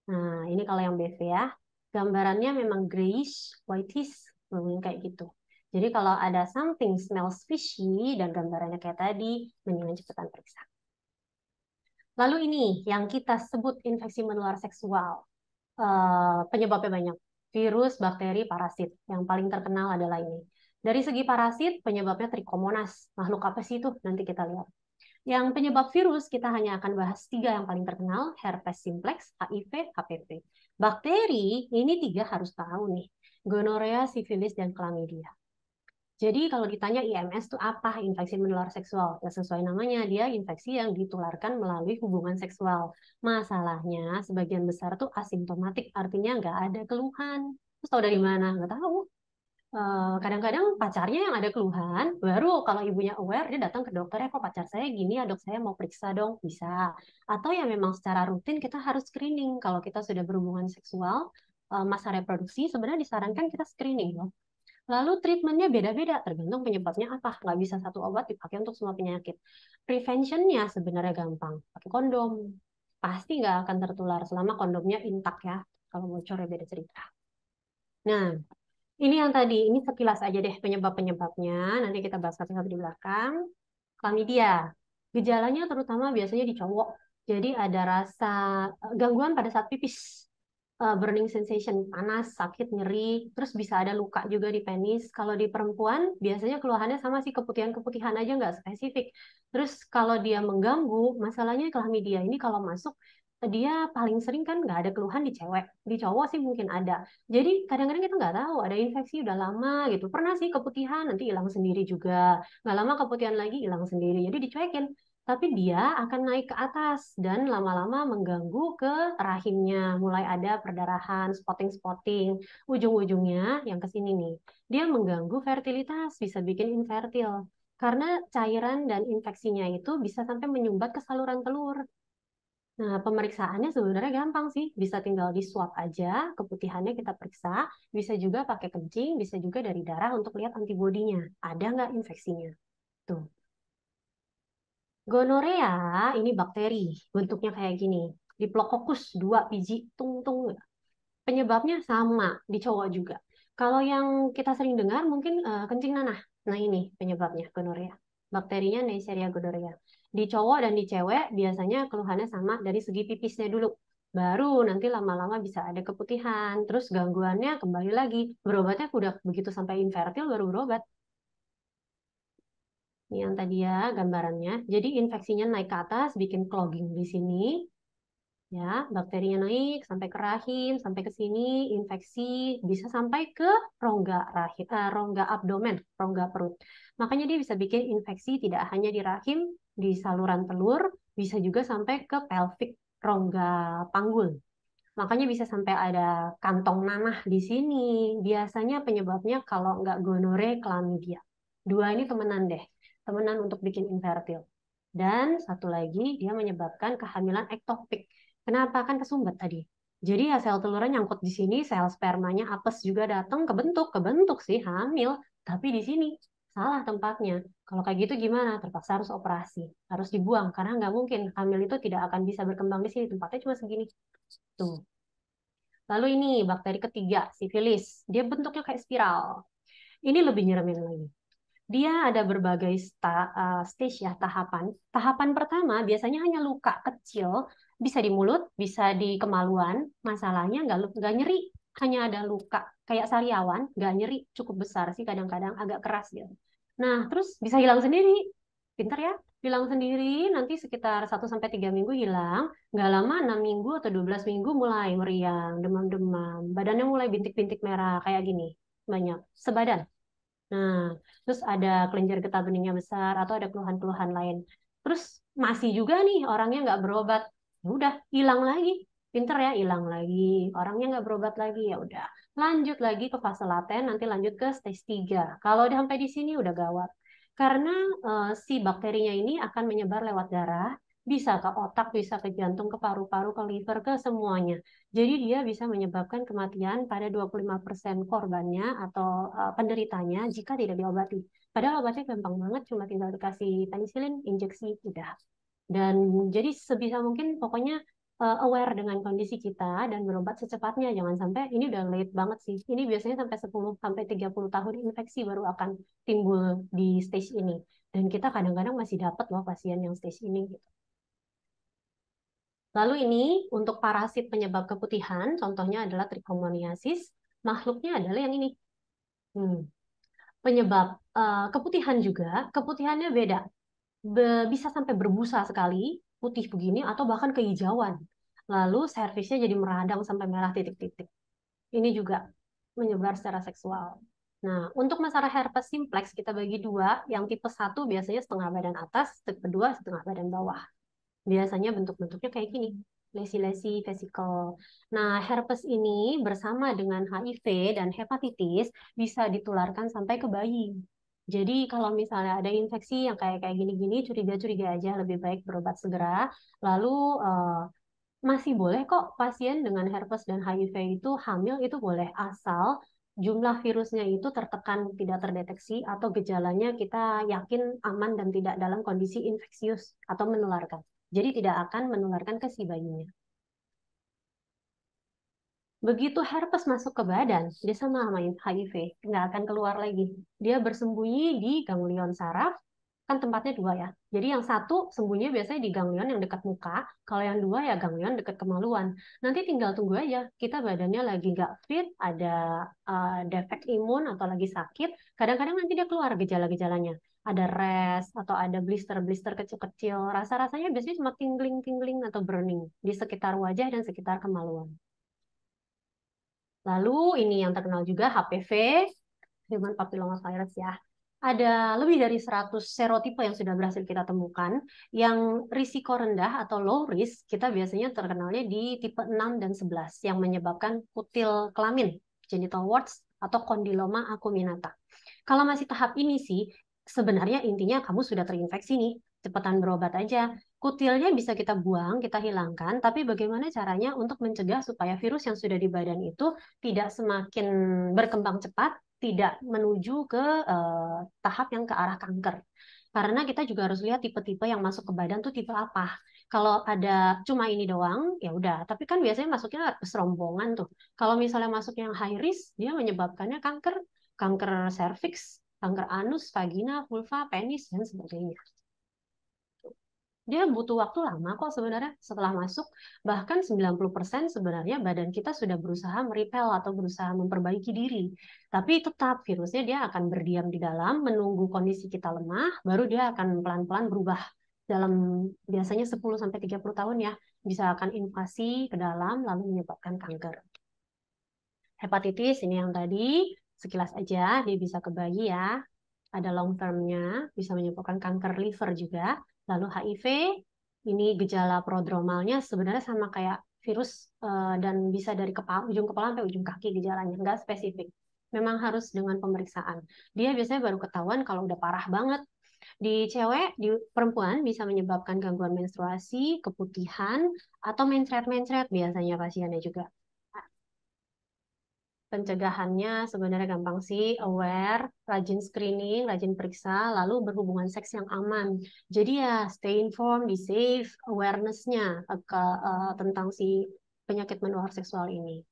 Nah, ini kalau yang BV ya. gambarannya memang grayish, whitish, kayak gitu. Jadi kalau ada something smells fishy dan gambarannya kayak tadi, mendingan cepetan periksa. Lalu ini yang kita sebut infeksi menular seksual. Penyebabnya banyak. Virus, bakteri, parasit. Yang paling terkenal adalah ini. Dari segi parasit, penyebabnya Trichomonas. Makhluk apa sih itu? Nanti kita lihat. Yang penyebab virus, kita hanya akan bahas 3 yang paling terkenal, herpes simplex, HIV, HPV. Bakteri, ini 3 harus tahu nih. Gonorea, sifilis, dan chlamydia. Jadi kalau ditanya IMS itu apa? Infeksi menular seksual. Ya sesuai namanya, dia infeksi yang ditularkan melalui hubungan seksual. Masalahnya, sebagian besar tuh asimptomatik, artinya nggak ada keluhan. Terus tahu dari mana? Nggak tahu. Kadang-kadang pacarnya yang ada keluhan, baru kalau ibunya aware, dia datang ke dokter, kok pacar saya gini ya dok, saya mau periksa dong, bisa. Atau ya memang secara rutin kita harus screening. Kalau kita sudah berhubungan seksual, masa reproduksi, sebenarnya disarankan kita screening loh. Lalu treatmentnya beda-beda, tergantung penyebabnya apa. Nggak bisa satu obat dipakai untuk semua penyakit. Preventionnya sebenarnya gampang. Pakai kondom. Pasti nggak akan tertular selama kondomnya intak ya. Kalau bocor ya beda cerita. Nah, ini yang tadi. Ini sekilas aja deh penyebab-penyebabnya. Nanti kita bahas satu-satu di belakang. Chlamydia. Gejalanya terutama biasanya di cowok. Jadi ada rasa gangguan pada saat pipis, burning sensation, panas, sakit, nyeri, terus bisa ada luka juga di penis. Kalau di perempuan, biasanya keluhannya sama sih, keputihan-keputihan aja nggak spesifik. Terus kalau dia mengganggu, masalahnya chlamydia ini kalau masuk, dia paling sering kan nggak ada keluhan di cewek. Di cowok sih mungkin ada. Jadi kadang-kadang kita nggak tahu, ada infeksi udah lama gitu. Pernah sih keputihan, nanti hilang sendiri juga. Nggak lama keputihan lagi, hilang sendiri. Jadi dicuekin, tapi dia akan naik ke atas dan lama-lama mengganggu ke rahimnya. Mulai ada perdarahan, spotting-spotting. Ujung-ujungnya yang ke sini nih, dia mengganggu fertilitas, bisa bikin infertil. Karena cairan dan infeksinya itu bisa sampai menyumbat ke saluran telur. Nah, pemeriksaannya sebenarnya gampang sih. Bisa tinggal di swab aja, keputihannya kita periksa. Bisa juga pakai kencing, bisa juga dari darah untuk lihat antibodinya. Ada nggak infeksinya? Tuh. Gonorea ini bakteri, bentuknya kayak gini. Diplococcus 2 biji, tung-tung. Penyebabnya sama di cowok juga. Kalau yang kita sering dengar mungkin kencing nanah. Nah ini penyebabnya gonorea. Bakterinya Neisseria gonorrhea. Di cowok dan di cewek biasanya keluhannya sama dari segi pipisnya dulu. Baru nanti lama-lama bisa ada keputihan. Terus gangguannya kembali lagi. Berobatnya udah begitu sampai infertil baru berobat. Ini yang tadi ya gambarannya. Jadi infeksinya naik ke atas, bikin clogging di sini. Ya, bakterinya naik sampai ke rahim, sampai ke sini, infeksi bisa sampai ke rongga rahim, rongga abdomen, rongga perut. Makanya dia bisa bikin infeksi tidak hanya di rahim, di saluran telur, bisa juga sampai ke pelvic, rongga panggul. Makanya bisa sampai ada kantong nanah di sini. Biasanya penyebabnya kalau nggak gonore, chlamydia. Dua ini temenan deh, temenan untuk bikin infertil. Dan satu lagi, dia menyebabkan kehamilan ektopik. Kenapa? Kan kesumbat tadi. Jadi ya sel telurnya nyangkut di sini, sel spermanya apes juga datang, kebentuk sih hamil. Tapi di sini salah tempatnya. Kalau kayak gitu gimana? Terpaksa harus operasi, harus dibuang karena nggak mungkin hamil itu tidak akan bisa berkembang di sini. Tempatnya cuma segini. Tuh. Lalu ini bakteri ketiga, sifilis. Dia bentuknya kayak spiral. Ini lebih nyeremin lagi. Dia ada berbagai stage ya, tahapan. Tahapan pertama biasanya hanya luka kecil, bisa di mulut, bisa di kemaluan. Masalahnya nggak nyeri, hanya ada luka kayak sariawan, nggak nyeri, cukup besar sih kadang-kadang agak keras gitu. Nah, terus bisa hilang sendiri. Pinter ya, hilang sendiri, nanti sekitar 1 sampai 3 minggu hilang, nggak lama 6 minggu atau 12 minggu mulai meriang, demam-demam, badannya mulai bintik-bintik merah kayak gini, banyak, sebadan. Nah, terus ada kelenjar getah beningnya besar atau ada keluhan-keluhan lain. Terus masih juga nih orangnya nggak berobat, ya udah hilang lagi. Pinter ya, hilang lagi. Orangnya nggak berobat lagi, ya udah. Lanjut lagi ke fase laten, nanti lanjut ke stage 3. Kalau udah sampai di sini udah gawat. Karena si bakterinya ini akan menyebar lewat darah, bisa ke otak, bisa ke jantung, ke paru-paru, ke liver, ke semuanya. Jadi dia bisa menyebabkan kematian pada 25% korbannya atau penderitanya jika tidak diobati. Padahal obatnya gampang banget, cuma tinggal dikasih penisilin, injeksi, udah. Dan jadi sebisa mungkin pokoknya aware dengan kondisi kita dan berobat secepatnya. Jangan sampai ini udah late banget sih. Ini biasanya sampai 10 sampai 30 tahun infeksi baru akan timbul di stage ini. Dan kita kadang-kadang masih dapat loh pasien yang stage ini gitu. Lalu ini untuk parasit penyebab keputihan, contohnya adalah trichomoniasis. Makhluknya adalah yang ini. Penyebab keputihan juga, keputihannya beda. Bisa sampai berbusa sekali, putih begini, atau bahkan kehijauan. Lalu servisnya jadi meradang sampai merah titik-titik. Ini juga menyebar secara seksual. Nah, untuk masalah herpes simplex kita bagi dua. Yang tipe 1 biasanya setengah badan atas, tipe 2 setengah badan bawah. Biasanya bentuk-bentuknya kayak gini, lesi-lesi vesikel. Nah, herpes ini bersama dengan HIV dan hepatitis bisa ditularkan sampai ke bayi. Jadi kalau misalnya ada infeksi yang kayak kayak gini-gini, curiga-curiga aja, lebih baik berobat segera. Lalu masih boleh kok pasien dengan herpes dan HIV itu hamil, itu boleh asal jumlah virusnya itu tertekan, tidak terdeteksi, atau gejalanya kita yakin aman dan tidak dalam kondisi infeksius atau menularkan. Jadi tidak akan menularkan ke si bayinya. Begitu herpes masuk ke badan, dia sama HIV, nggak akan keluar lagi. Dia bersembunyi di ganglion saraf, kan tempatnya dua ya. Jadi yang satu sembunyi biasanya di ganglion yang dekat muka, kalau yang dua ya ganglion dekat kemaluan. Nanti tinggal tunggu aja, kita badannya lagi nggak fit, ada defek imun atau lagi sakit, kadang-kadang nanti dia keluar gejala-gejalanya. Ada rash atau ada blister-blister kecil-kecil. Rasa-rasanya biasanya cuma tingling-tingling atau burning di sekitar wajah dan sekitar kemaluan. Lalu ini yang terkenal juga HPV, Human Papillomavirus ya. Ada lebih dari 100 serotipe yang sudah berhasil kita temukan. Yang risiko rendah atau low risk, kita biasanya terkenalnya di tipe 6 dan 11 yang menyebabkan kutil kelamin, genital warts, atau kondiloma acuminata. Kalau masih tahap ini sih, sebenarnya intinya kamu sudah terinfeksi nih, cepetan berobat aja. Kutilnya bisa kita buang, kita hilangkan, tapi bagaimana caranya untuk mencegah supaya virus yang sudah di badan itu tidak semakin berkembang cepat, tidak menuju ke tahap yang ke arah kanker. Karena kita juga harus lihat tipe-tipe yang masuk ke badan tuh tipe apa. Kalau ada cuma ini doang, ya udah. Tapi kan biasanya masuknya serombongan tuh. Kalau misalnya masuk yang high risk, dia menyebabkannya kanker, kanker serviks, kanker anus, vagina, vulva, penis, dan sebagainya. Dia butuh waktu lama kok sebenarnya setelah masuk. Bahkan 90% sebenarnya badan kita sudah berusaha merepel atau berusaha memperbaiki diri. Tapi tetap virusnya dia akan berdiam di dalam, menunggu kondisi kita lemah, baru dia akan pelan-pelan berubah. Dalam biasanya 10-30 tahun ya, bisa akan invasi ke dalam lalu menyebabkan kanker. Hepatitis ini yang tadi, sekilas aja dia bisa ke bayi ya. Ada long termnya, bisa menyebabkan kanker liver juga. Lalu HIV, ini gejala prodromalnya sebenarnya sama kayak virus dan bisa dari ujung kepala sampai ujung kaki gejalanya, nggak spesifik. Memang harus dengan pemeriksaan. Dia biasanya baru ketahuan kalau udah parah banget. Di cewek, di perempuan bisa menyebabkan gangguan menstruasi, keputihan, atau mencret-mencret biasanya pasiennya juga. Pencegahannya sebenarnya gampang sih, aware, rajin screening, rajin periksa, lalu berhubungan seks yang aman. Jadi ya stay informed, be safe, awareness-nya tentang si penyakit menular seksual ini.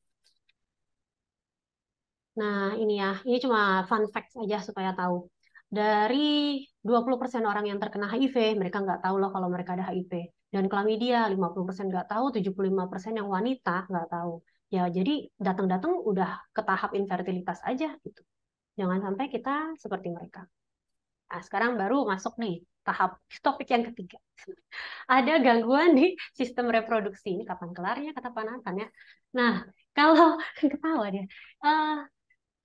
Nah ini ya, ini cuma fun fact aja supaya tahu. Dari 20% orang yang terkena HIV, mereka nggak tahu loh kalau mereka ada HIV. Dan klamidia, 50% nggak tahu, 75% yang wanita nggak tahu. Ya, jadi datang-datang udah ke tahap infertilitas aja gitu. Jangan sampai kita seperti mereka. Nah, sekarang baru masuk nih tahap topik yang ketiga. Ada gangguan di sistem reproduksi. Ini kapan kelarnya kata Pak Nathan ya. Nah, kalau ketawa dia.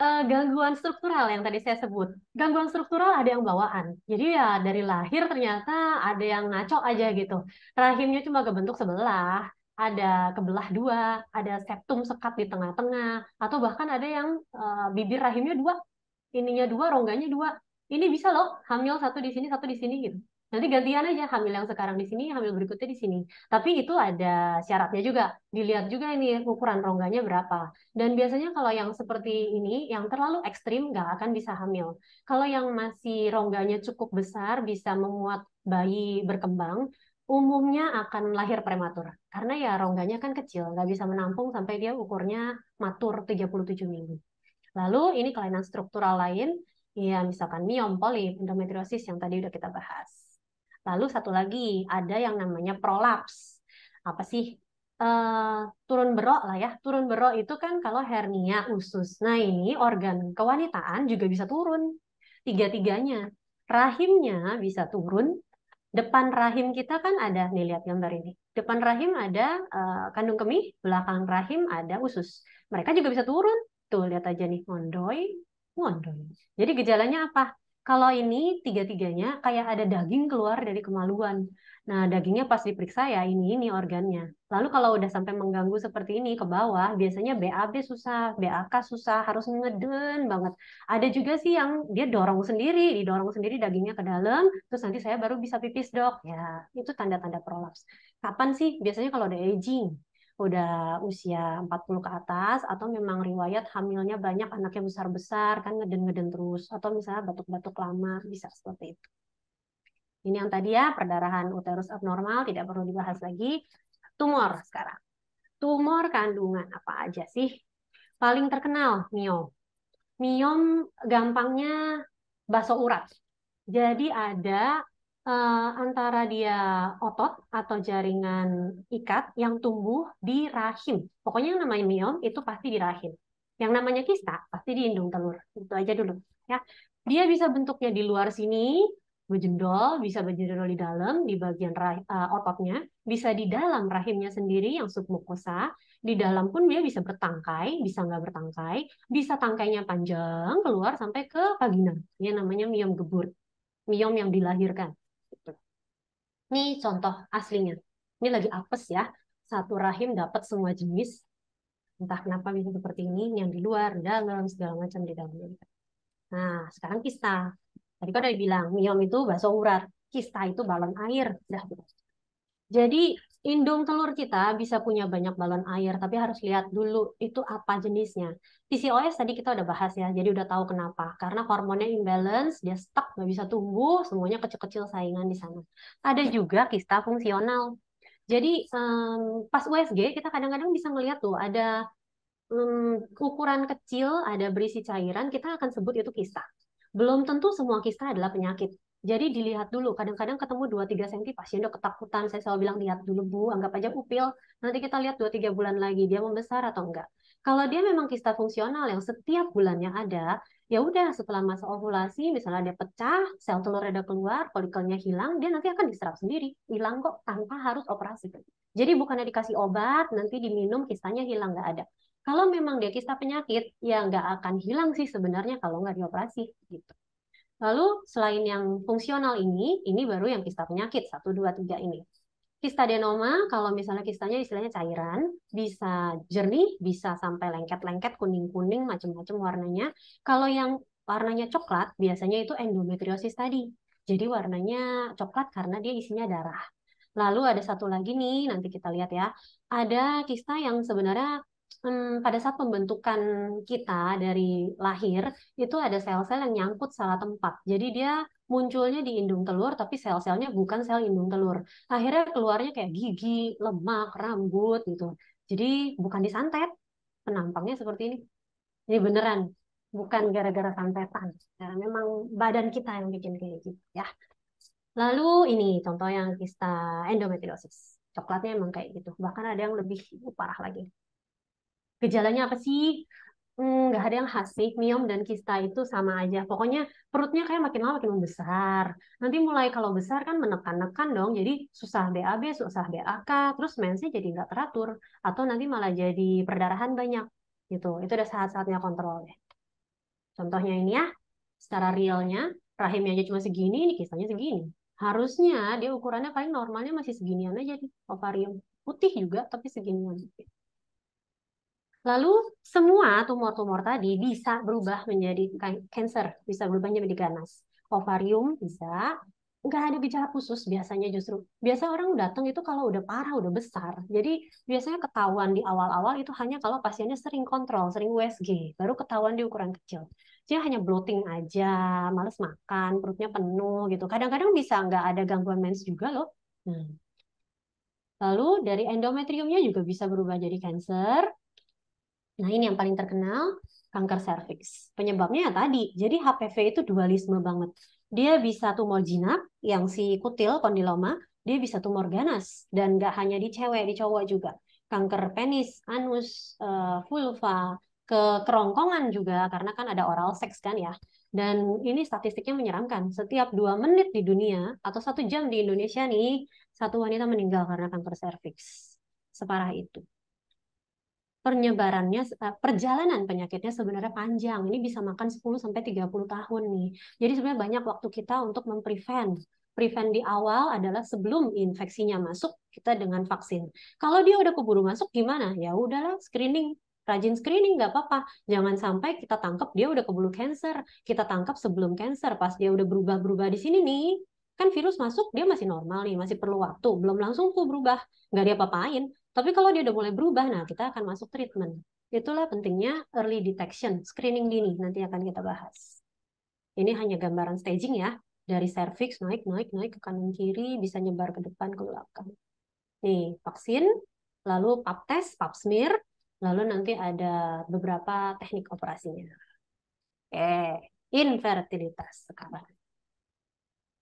Eh, gangguan struktural yang tadi saya sebut. Gangguan struktural ada yang bawaan. Jadi ya dari lahir ternyata ada yang ngaco aja gitu. Rahimnya cuma kebentuk sebelah, ada kebelah dua, ada septum sekat di tengah-tengah, atau bahkan ada yang bibir rahimnya dua, ininya dua, rongganya dua. Ini bisa loh hamil satu di sini, satu di sini gitu. Nanti gantian aja hamil yang sekarang di sini, hamil berikutnya di sini. Tapi itu ada syaratnya juga. Dilihat juga ini ukuran rongganya berapa. Dan biasanya kalau yang seperti ini, yang terlalu ekstrim, nggak akan bisa hamil. Kalau yang masih rongganya cukup besar, bisa memuat bayi berkembang, umumnya akan lahir prematur. Karena ya rongganya kan kecil, nggak bisa menampung sampai dia ukurnya matur 37 minggu. Lalu ini kelainan struktural lain, ya misalkan miom, polip, endometriosis yang tadi udah kita bahas. Lalu satu lagi, ada yang namanya prolaps. Apa sih? Turun berok lah ya. Turun berok itu kan kalau hernia usus. Nah ini organ kewanitaan juga bisa turun. Tiga-tiganya. Rahimnya bisa turun. Depan rahim kita kan ada, nih lihat gambar ini. Depan rahim ada kandung kemih, belakang rahim ada usus. Mereka juga bisa turun. Tuh, lihat aja nih, ngondoy, ngondoy. Jadi gejalanya apa? Kalau ini tiga-tiganya kayak ada daging keluar dari kemaluan. Nah, dagingnya pas diperiksa ya ini organnya. Lalu kalau udah sampai mengganggu seperti ini ke bawah, biasanya BAB susah, BAK susah, harus ngeden banget. Ada juga sih yang dia didorong sendiri dagingnya ke dalam, terus nanti saya baru bisa pipis dok. Ya, itu tanda-tanda prolaps. Kapan sih? Biasanya kalau udah aging, udah usia 40 ke atas, atau memang riwayat hamilnya banyak, anaknya besar-besar, kan ngeden-ngeden terus, atau misalnya batuk-batuk lama, bisa seperti itu. Ini yang tadi ya, perdarahan uterus abnormal, tidak perlu dibahas lagi. Tumor sekarang. Tumor kandungan apa aja sih? Paling terkenal, miom. Miom gampangnya baso urat. Jadi ada antara dia otot atau jaringan ikat yang tumbuh di rahim. Pokoknya yang namanya miom itu pasti di rahim. Yang namanya kista pasti di indung telur. Itu aja dulu ya. Dia bisa bentuknya di luar sini, berjendol, bisa berjendol di dalam, di bagian ototnya, bisa di dalam rahimnya sendiri yang submukosa, di dalam pun dia bisa bertangkai, bisa nggak bertangkai, bisa tangkainya panjang keluar sampai ke vagina. Ini namanya miom gebur, miom yang dilahirkan. Gitu. Ini contoh aslinya. Ini lagi apes ya. Satu rahim dapat semua jenis. Entah kenapa bisa seperti ini. Yang di luar, dalam, segala macam di dalamnya. Nah, sekarang kista. Tadi kan udah bilang, miom itu bakso urat. Kista itu balon air. Udah, jadi indung telur kita bisa punya banyak balon air, tapi harus lihat dulu itu apa jenisnya. PCOS tadi kita udah bahas ya, jadi udah tahu kenapa. Karena hormonnya imbalance, dia stuck, nggak bisa tumbuh, semuanya kecil-kecil saingan di sana. Ada juga kista fungsional. Jadi pas USG kita kadang-kadang bisa ngeliat tuh ada ukuran kecil, ada berisi cairan, kita akan sebut itu kista. Belum tentu semua kista adalah penyakit. Jadi dilihat dulu, kadang-kadang ketemu 2-3 cm, pasien udah ketakutan, saya selalu bilang lihat dulu Bu, anggap aja upil, nanti kita lihat 2-3 bulan lagi, dia membesar atau enggak. Kalau dia memang kista fungsional yang setiap bulannya ada, ya udah setelah masa ovulasi, misalnya dia pecah, sel telurnya udah keluar, folikelnya hilang, dia nanti akan diserap sendiri, hilang kok tanpa harus operasi. Jadi bukannya dikasih obat, nanti diminum kistanya hilang, nggak ada. Kalau memang dia kista penyakit, ya nggak akan hilang sih sebenarnya kalau nggak dioperasi gitu. Lalu selain yang fungsional ini baru yang kista penyakit, 1, 2, 3 ini. Kista adenoma, kalau misalnya kistanya istilahnya cairan, bisa jernih, bisa sampai lengket-lengket, kuning-kuning, macam-macam warnanya. Kalau yang warnanya coklat, biasanya itu endometriosis tadi. Jadi warnanya coklat karena dia isinya darah. Lalu ada satu lagi nih, nanti kita lihat ya. Ada kista yang sebenarnya pada saat pembentukan kita dari lahir, itu ada sel-sel yang nyangkut salah tempat. Jadi dia munculnya di indung telur, tapi sel-selnya bukan sel indung telur. Akhirnya keluarnya kayak gigi, lemak, rambut gitu. Jadi bukan disantet, penampangnya seperti ini. Ini beneran, bukan gara-gara santetan. Karena memang badan kita yang bikin kayak gitu ya. Lalu ini contoh yang kista endometriosis. Coklatnya emang kayak gitu. Bahkan ada yang lebih parah lagi. Gejalanya apa sih? Nggak ada yang khas sih. Miom dan kista itu sama aja. Pokoknya perutnya kayak makin lama makin membesar. Nanti mulai kalau besar kan menekan-nekan dong. Jadi susah BAB, susah BAK. Terus mensnya jadi nggak teratur. Atau nanti malah jadi perdarahan banyak. Gitu. Itu udah saat-saatnya kontrol deh. Contohnya ini ya. Secara realnya, rahimnya aja cuma segini, ini kistanya segini. Harusnya dia ukurannya paling normalnya masih seginian aja di ovarium. Putih juga, tapi seginian. Lalu semua tumor-tumor tadi bisa berubah menjadi cancer, bisa berubah menjadi ganas. Ovarium bisa, nggak ada gejala khusus biasanya justru. Biasa orang datang itu kalau udah parah, udah besar. Jadi biasanya ketahuan di awal-awal itu hanya kalau pasiennya sering kontrol, sering USG, baru ketahuan di ukuran kecil. Dia hanya bloating aja, males makan, perutnya penuh gitu. Kadang-kadang bisa nggak ada gangguan mens juga loh. Hmm. Lalu dari endometriumnya juga bisa berubah jadi kanker. Nah, ini yang paling terkenal, kanker serviks. Penyebabnya ya tadi, jadi HPV itu dualisme banget. Dia bisa tumor jinak, yang si kutil, kondiloma, dia bisa tumor ganas. Dan nggak hanya di cewek, di cowok juga. Kanker penis, anus, vulva, ke kerongkongan juga, karena kan ada oral seks kan ya. Dan ini statistiknya menyeramkan. Setiap 2 menit di dunia, atau 1 jam di Indonesia nih, satu wanita meninggal karena kanker serviks. Separah itu penyebarannya, perjalanan penyakitnya sebenarnya panjang. Ini bisa makan 10 sampai 30 tahun nih. Jadi sebenarnya banyak waktu kita untuk memprevent. Prevent di awal adalah sebelum infeksinya masuk kita dengan vaksin. Kalau dia udah keburu masuk gimana? Ya udahlah screening. Rajin screening nggak apa-apa. Jangan sampai kita tangkap dia udah keburu cancer. Kita tangkap sebelum cancer. Pas dia udah berubah-berubah di sini nih. Kan virus masuk dia masih normal nih. Masih perlu waktu. Belum langsung tuh berubah. Nggak dia apa-apain. Tapi kalau dia udah mulai berubah, nah kita akan masuk treatment. Itulah pentingnya early detection, screening dini. Nanti akan kita bahas. Ini hanya gambaran staging ya. Dari cervix naik, naik, naik ke kanan kiri, bisa nyebar ke depan, ke belakang. Nih, vaksin, lalu pap test, pap smear, lalu nanti ada beberapa teknik operasinya. Infertilitas sekarang.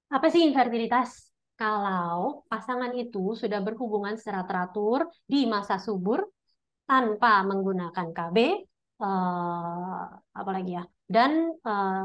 Apa sih infertilitas? Kalau pasangan itu sudah berhubungan secara teratur di masa subur, tanpa menggunakan KB, apalagi ya, dan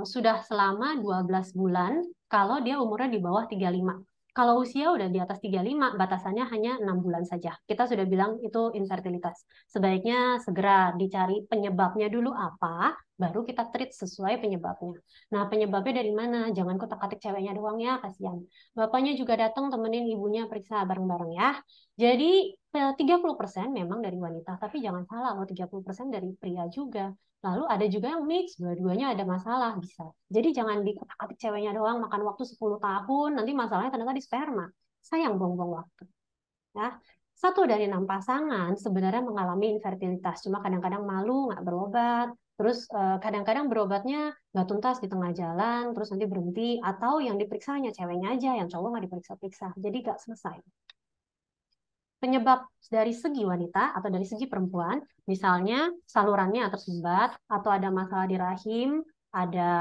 sudah selama 12 bulan kalau dia umurnya di bawah 35. Kalau usia udah di atas 35, batasannya hanya 6 bulan saja. Kita sudah bilang itu infertilitas. Sebaiknya segera dicari penyebabnya dulu apa, baru kita treat sesuai penyebabnya. Nah, penyebabnya dari mana? Jangan kotak-katik ceweknya doang ya, kasihan. Bapaknya juga datang temenin ibunya periksa bareng-bareng ya. Jadi 30% memang dari wanita, tapi jangan salah loh 30% dari pria juga. Lalu ada juga yang mix, dua-duanya ada masalah bisa. Jadi jangan dikotak-katik ceweknya doang makan waktu 10 tahun, nanti masalahnya ternyata di sperma. Sayang buang-buang waktu. Ya. 1 dari 6 pasangan sebenarnya mengalami infertilitas, cuma kadang-kadang malu nggak berobat, terus kadang-kadang berobatnya nggak tuntas di tengah jalan, terus nanti berhenti, atau yang diperiksa hanya ceweknya aja, yang cowok nggak diperiksa-periksa, jadi nggak selesai. Penyebab dari segi wanita atau dari segi perempuan, misalnya salurannya tersumbat atau ada masalah di rahim, ada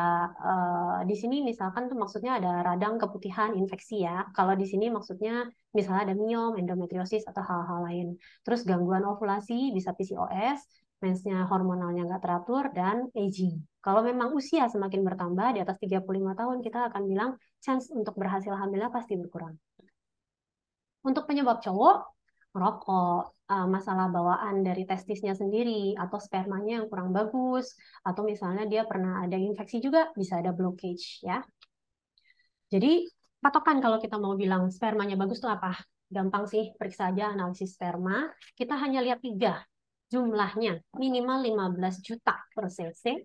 di sini misalkan tuh maksudnya ada radang keputihan infeksi ya. Kalau di sini maksudnya misalnya ada miom, endometriosis atau hal-hal lain. Terus gangguan ovulasi bisa PCOS, mensnya hormonalnya nggak teratur dan aging. Kalau memang usia semakin bertambah di atas 35 tahun kita akan bilang chance untuk berhasil hamilnya pasti berkurang. Untuk penyebab cowok, merokok, masalah bawaan dari testisnya sendiri, atau spermanya yang kurang bagus, atau misalnya dia pernah ada infeksi juga, bisa ada blockage ya. Jadi patokan kalau kita mau bilang spermanya bagus itu apa? Gampang sih, periksa aja analisis sperma. Kita hanya lihat 3 jumlahnya, minimal 15 juta per cc,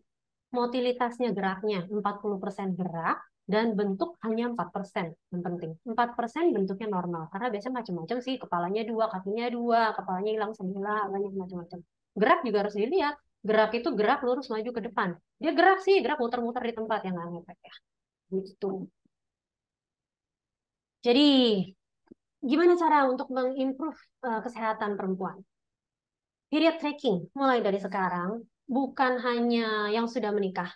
motilitasnya geraknya 40% gerak, dan bentuk hanya 4%. Yang penting, 4% bentuknya normal. Karena biasanya macam-macam sih, kepalanya 2, kakinya 2, kepalanya hilang sebelah, banyak macam-macam. Gerak juga harus dilihat. Gerak itu gerak lurus maju ke depan. Dia gerak sih, gerak muter-muter di tempat yang nggak ngefek ya. Gitu. Jadi, gimana cara untuk mengimprove kesehatan perempuan? Period tracking, mulai dari sekarang, bukan hanya yang sudah menikah.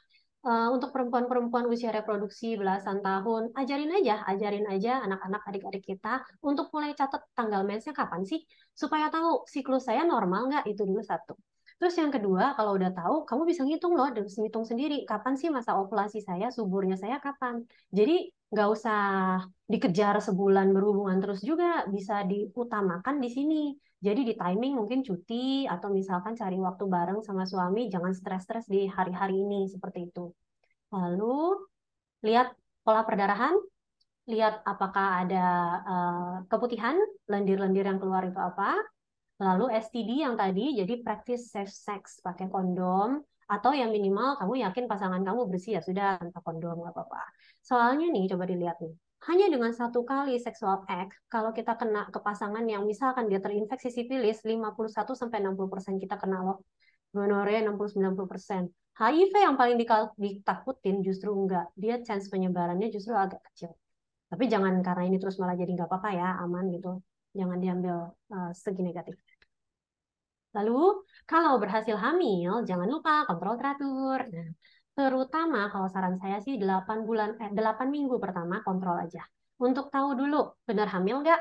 Untuk perempuan-perempuan usia reproduksi belasan tahun, ajarin aja anak-anak adik-adik kita untuk mulai catat tanggal mensnya kapan sih, supaya tahu siklus saya normal nggak, itu dulu satu. Terus yang kedua, kalau udah tahu, kamu bisa ngitung loh, dan ngitung sendiri, kapan sih masa ovulasi saya, suburnya saya kapan. Jadi nggak usah dikejar sebulan berhubungan terus juga, bisa diutamakan di sini. Jadi di timing mungkin cuti atau misalkan cari waktu bareng sama suami, jangan stres-stres di hari-hari ini seperti itu. Lalu lihat pola perdarahan, lihat apakah ada keputihan, lendir-lendir yang keluar itu apa. Lalu STD yang tadi, jadi practice safe sex pakai kondom, atau yang minimal kamu yakin pasangan kamu bersih ya sudah tanpa kondom nggak apa-apa. Soalnya nih coba dilihat nih, hanya dengan 1 kali sexual act, kalau kita kena ke pasangan yang misalkan dia terinfeksi sifilis, 51-60% kita kena loh. Gonorrea 60-90%. HIV yang paling ditakutin justru enggak. Dia chance penyebarannya justru agak kecil. Tapi jangan karena ini terus malah jadi nggak apa-apa ya, aman gitu. jangan diambil segi negatif. Lalu, kalau berhasil hamil, jangan lupa kontrol teratur. Nah, terutama kalau saran saya sih 8 minggu pertama kontrol aja. Untuk tahu dulu, benar hamil nggak?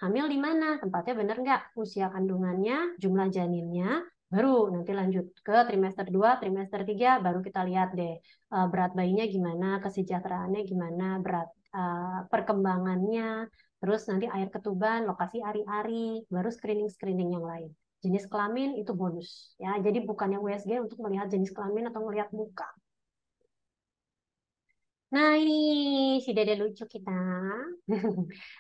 Hamil di mana? Tempatnya benar nggak? Usia kandungannya, jumlah janinnya, baru nanti lanjut ke trimester 2, trimester 3, baru kita lihat deh berat bayinya gimana, kesejahteraannya gimana, berat perkembangannya, terus nanti air ketuban, lokasi ari-ari, baru screening-screening yang lain. Jenis kelamin itu bonus ya. Jadi bukannya USG untuk melihat jenis kelamin atau melihat muka. Nah, ini si Dede lucu kita.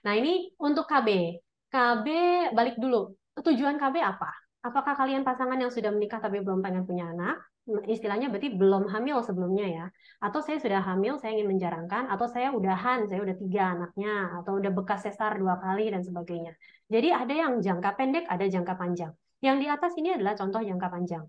Nah, ini untuk KB. KB balik dulu. Tujuan KB apa? Apakah kalian pasangan yang sudah menikah tapi belum pengen punya anak? Istilahnya berarti belum hamil sebelumnya ya. Atau saya sudah hamil, saya ingin menjarangkan. Atau saya udahan, saya udah 3 anaknya. Atau udah bekas sesar 2 kali dan sebagainya. Jadi ada yang jangka pendek, ada jangka panjang. Yang di atas ini adalah contoh jangka panjang.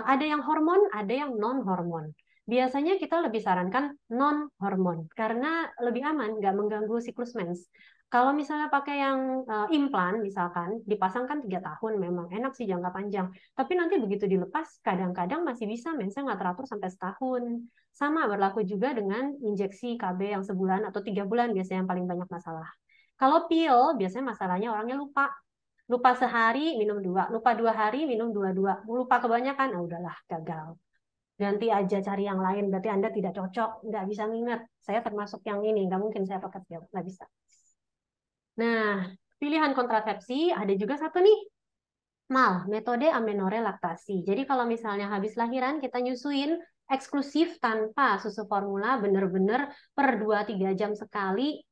Ada yang hormon, ada yang non-hormon. Biasanya kita lebih sarankan non-hormon karena lebih aman, nggak mengganggu siklus mens. Kalau misalnya pakai yang implan, misalkan dipasangkan 3 tahun, memang enak sih jangka panjang. Tapi nanti begitu dilepas, kadang-kadang masih bisa mensnya nggak teratur sampai setahun. Sama berlaku juga dengan injeksi KB yang sebulan atau 3 bulan biasanya yang paling banyak masalah. Kalau pil, biasanya masalahnya orangnya lupa. Lupa sehari minum 2, lupa 2 hari minum 2-2, lupa kebanyakan, nah udahlah gagal. Ganti aja cari yang lain, berarti Anda tidak cocok, nggak bisa nginget. Saya termasuk yang ini, nggak mungkin saya pakai pil, nggak bisa. Nah, pilihan kontrasepsi ada juga satu nih, metode amenorrhea laktasi. Jadi kalau misalnya habis lahiran kita nyusuin eksklusif tanpa susu formula, bener-bener per 2-3 jam sekali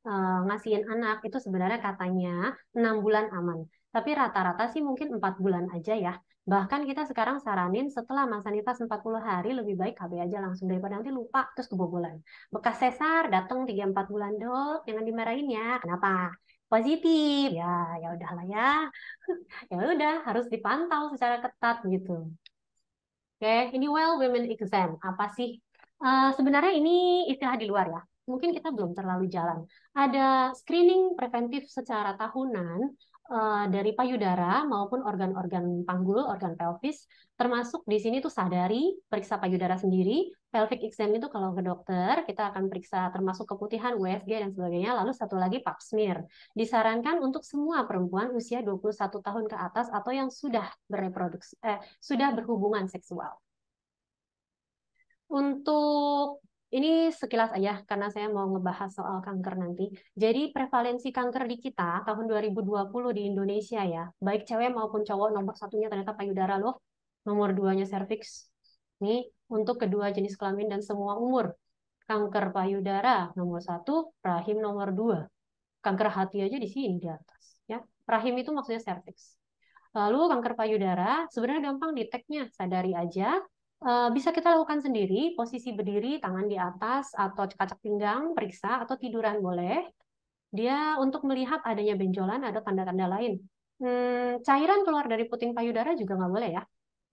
ngasihin anak, itu sebenarnya katanya 6 bulan aman. Tapi rata-rata sih mungkin 4 bulan aja ya. Bahkan kita sekarang saranin setelah masa nitas 40 hari lebih baik KB aja langsung daripada nanti lupa terus kebobolan. Bekas sesar datang 3-4 bulan, Dok, jangan dimarahin ya. Kenapa? Positif. Ya udahlah ya. Ya udah harus dipantau secara ketat gitu. Oke, ini well women exam apa sih? Sebenarnya ini istilah di luar ya. Mungkin kita belum terlalu jalan. Ada screening preventif secara tahunan dari payudara maupun organ-organ panggul, organ pelvis. Termasuk di sini tuh sadari, periksa payudara sendiri. Pelvic exam itu kalau ke dokter, kita akan periksa termasuk keputihan, USG dan sebagainya. Lalu satu lagi pap smear. Disarankan untuk semua perempuan usia 21 tahun ke atas atau yang sudah sudah berhubungan seksual. Untuk ini sekilas aja karena saya mau ngebahas soal kanker nanti. Jadi prevalensi kanker di kita tahun 2020 di Indonesia ya, baik cewek maupun cowok, nomor satunya ternyata payudara loh, nomor duanya serviks. Nih untuk kedua jenis kelamin dan semua umur. Kanker payudara nomor 1, rahim nomor 2. Kanker hati aja di sini di atas. Ya, rahim itu maksudnya serviks. Lalu kanker payudara sebenarnya gampang deteknya, sadari aja. Bisa kita lakukan sendiri, posisi berdiri, tangan di atas, atau kacak pinggang, periksa, atau tiduran boleh. Dia untuk melihat adanya benjolan, ada tanda-tanda lain. Cairan keluar dari puting payudara juga nggak boleh ya.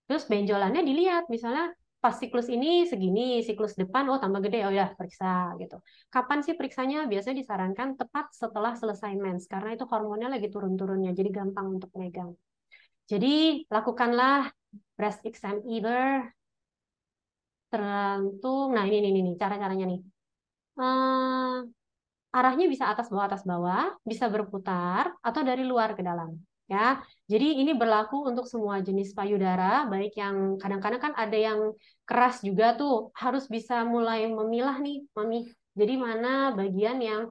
Terus benjolannya dilihat, misalnya pas siklus ini segini, siklus depan, oh tambah gede, oh ya periksa gitu. Kapan sih periksanya? Biasanya disarankan tepat setelah selesai mens, karena itu hormonnya lagi turun-turunnya, jadi gampang untuk megang. Jadi lakukanlah breast exam either tergantung. Nah ini cara-caranya nih. Eh, Arahnya bisa atas bawah, bisa berputar atau dari luar ke dalam. Ya, jadi ini berlaku untuk semua jenis payudara, baik yang kadang-kadang kan ada yang keras juga tuh, harus bisa mulai memilah nih, mami. Jadi mana bagian yang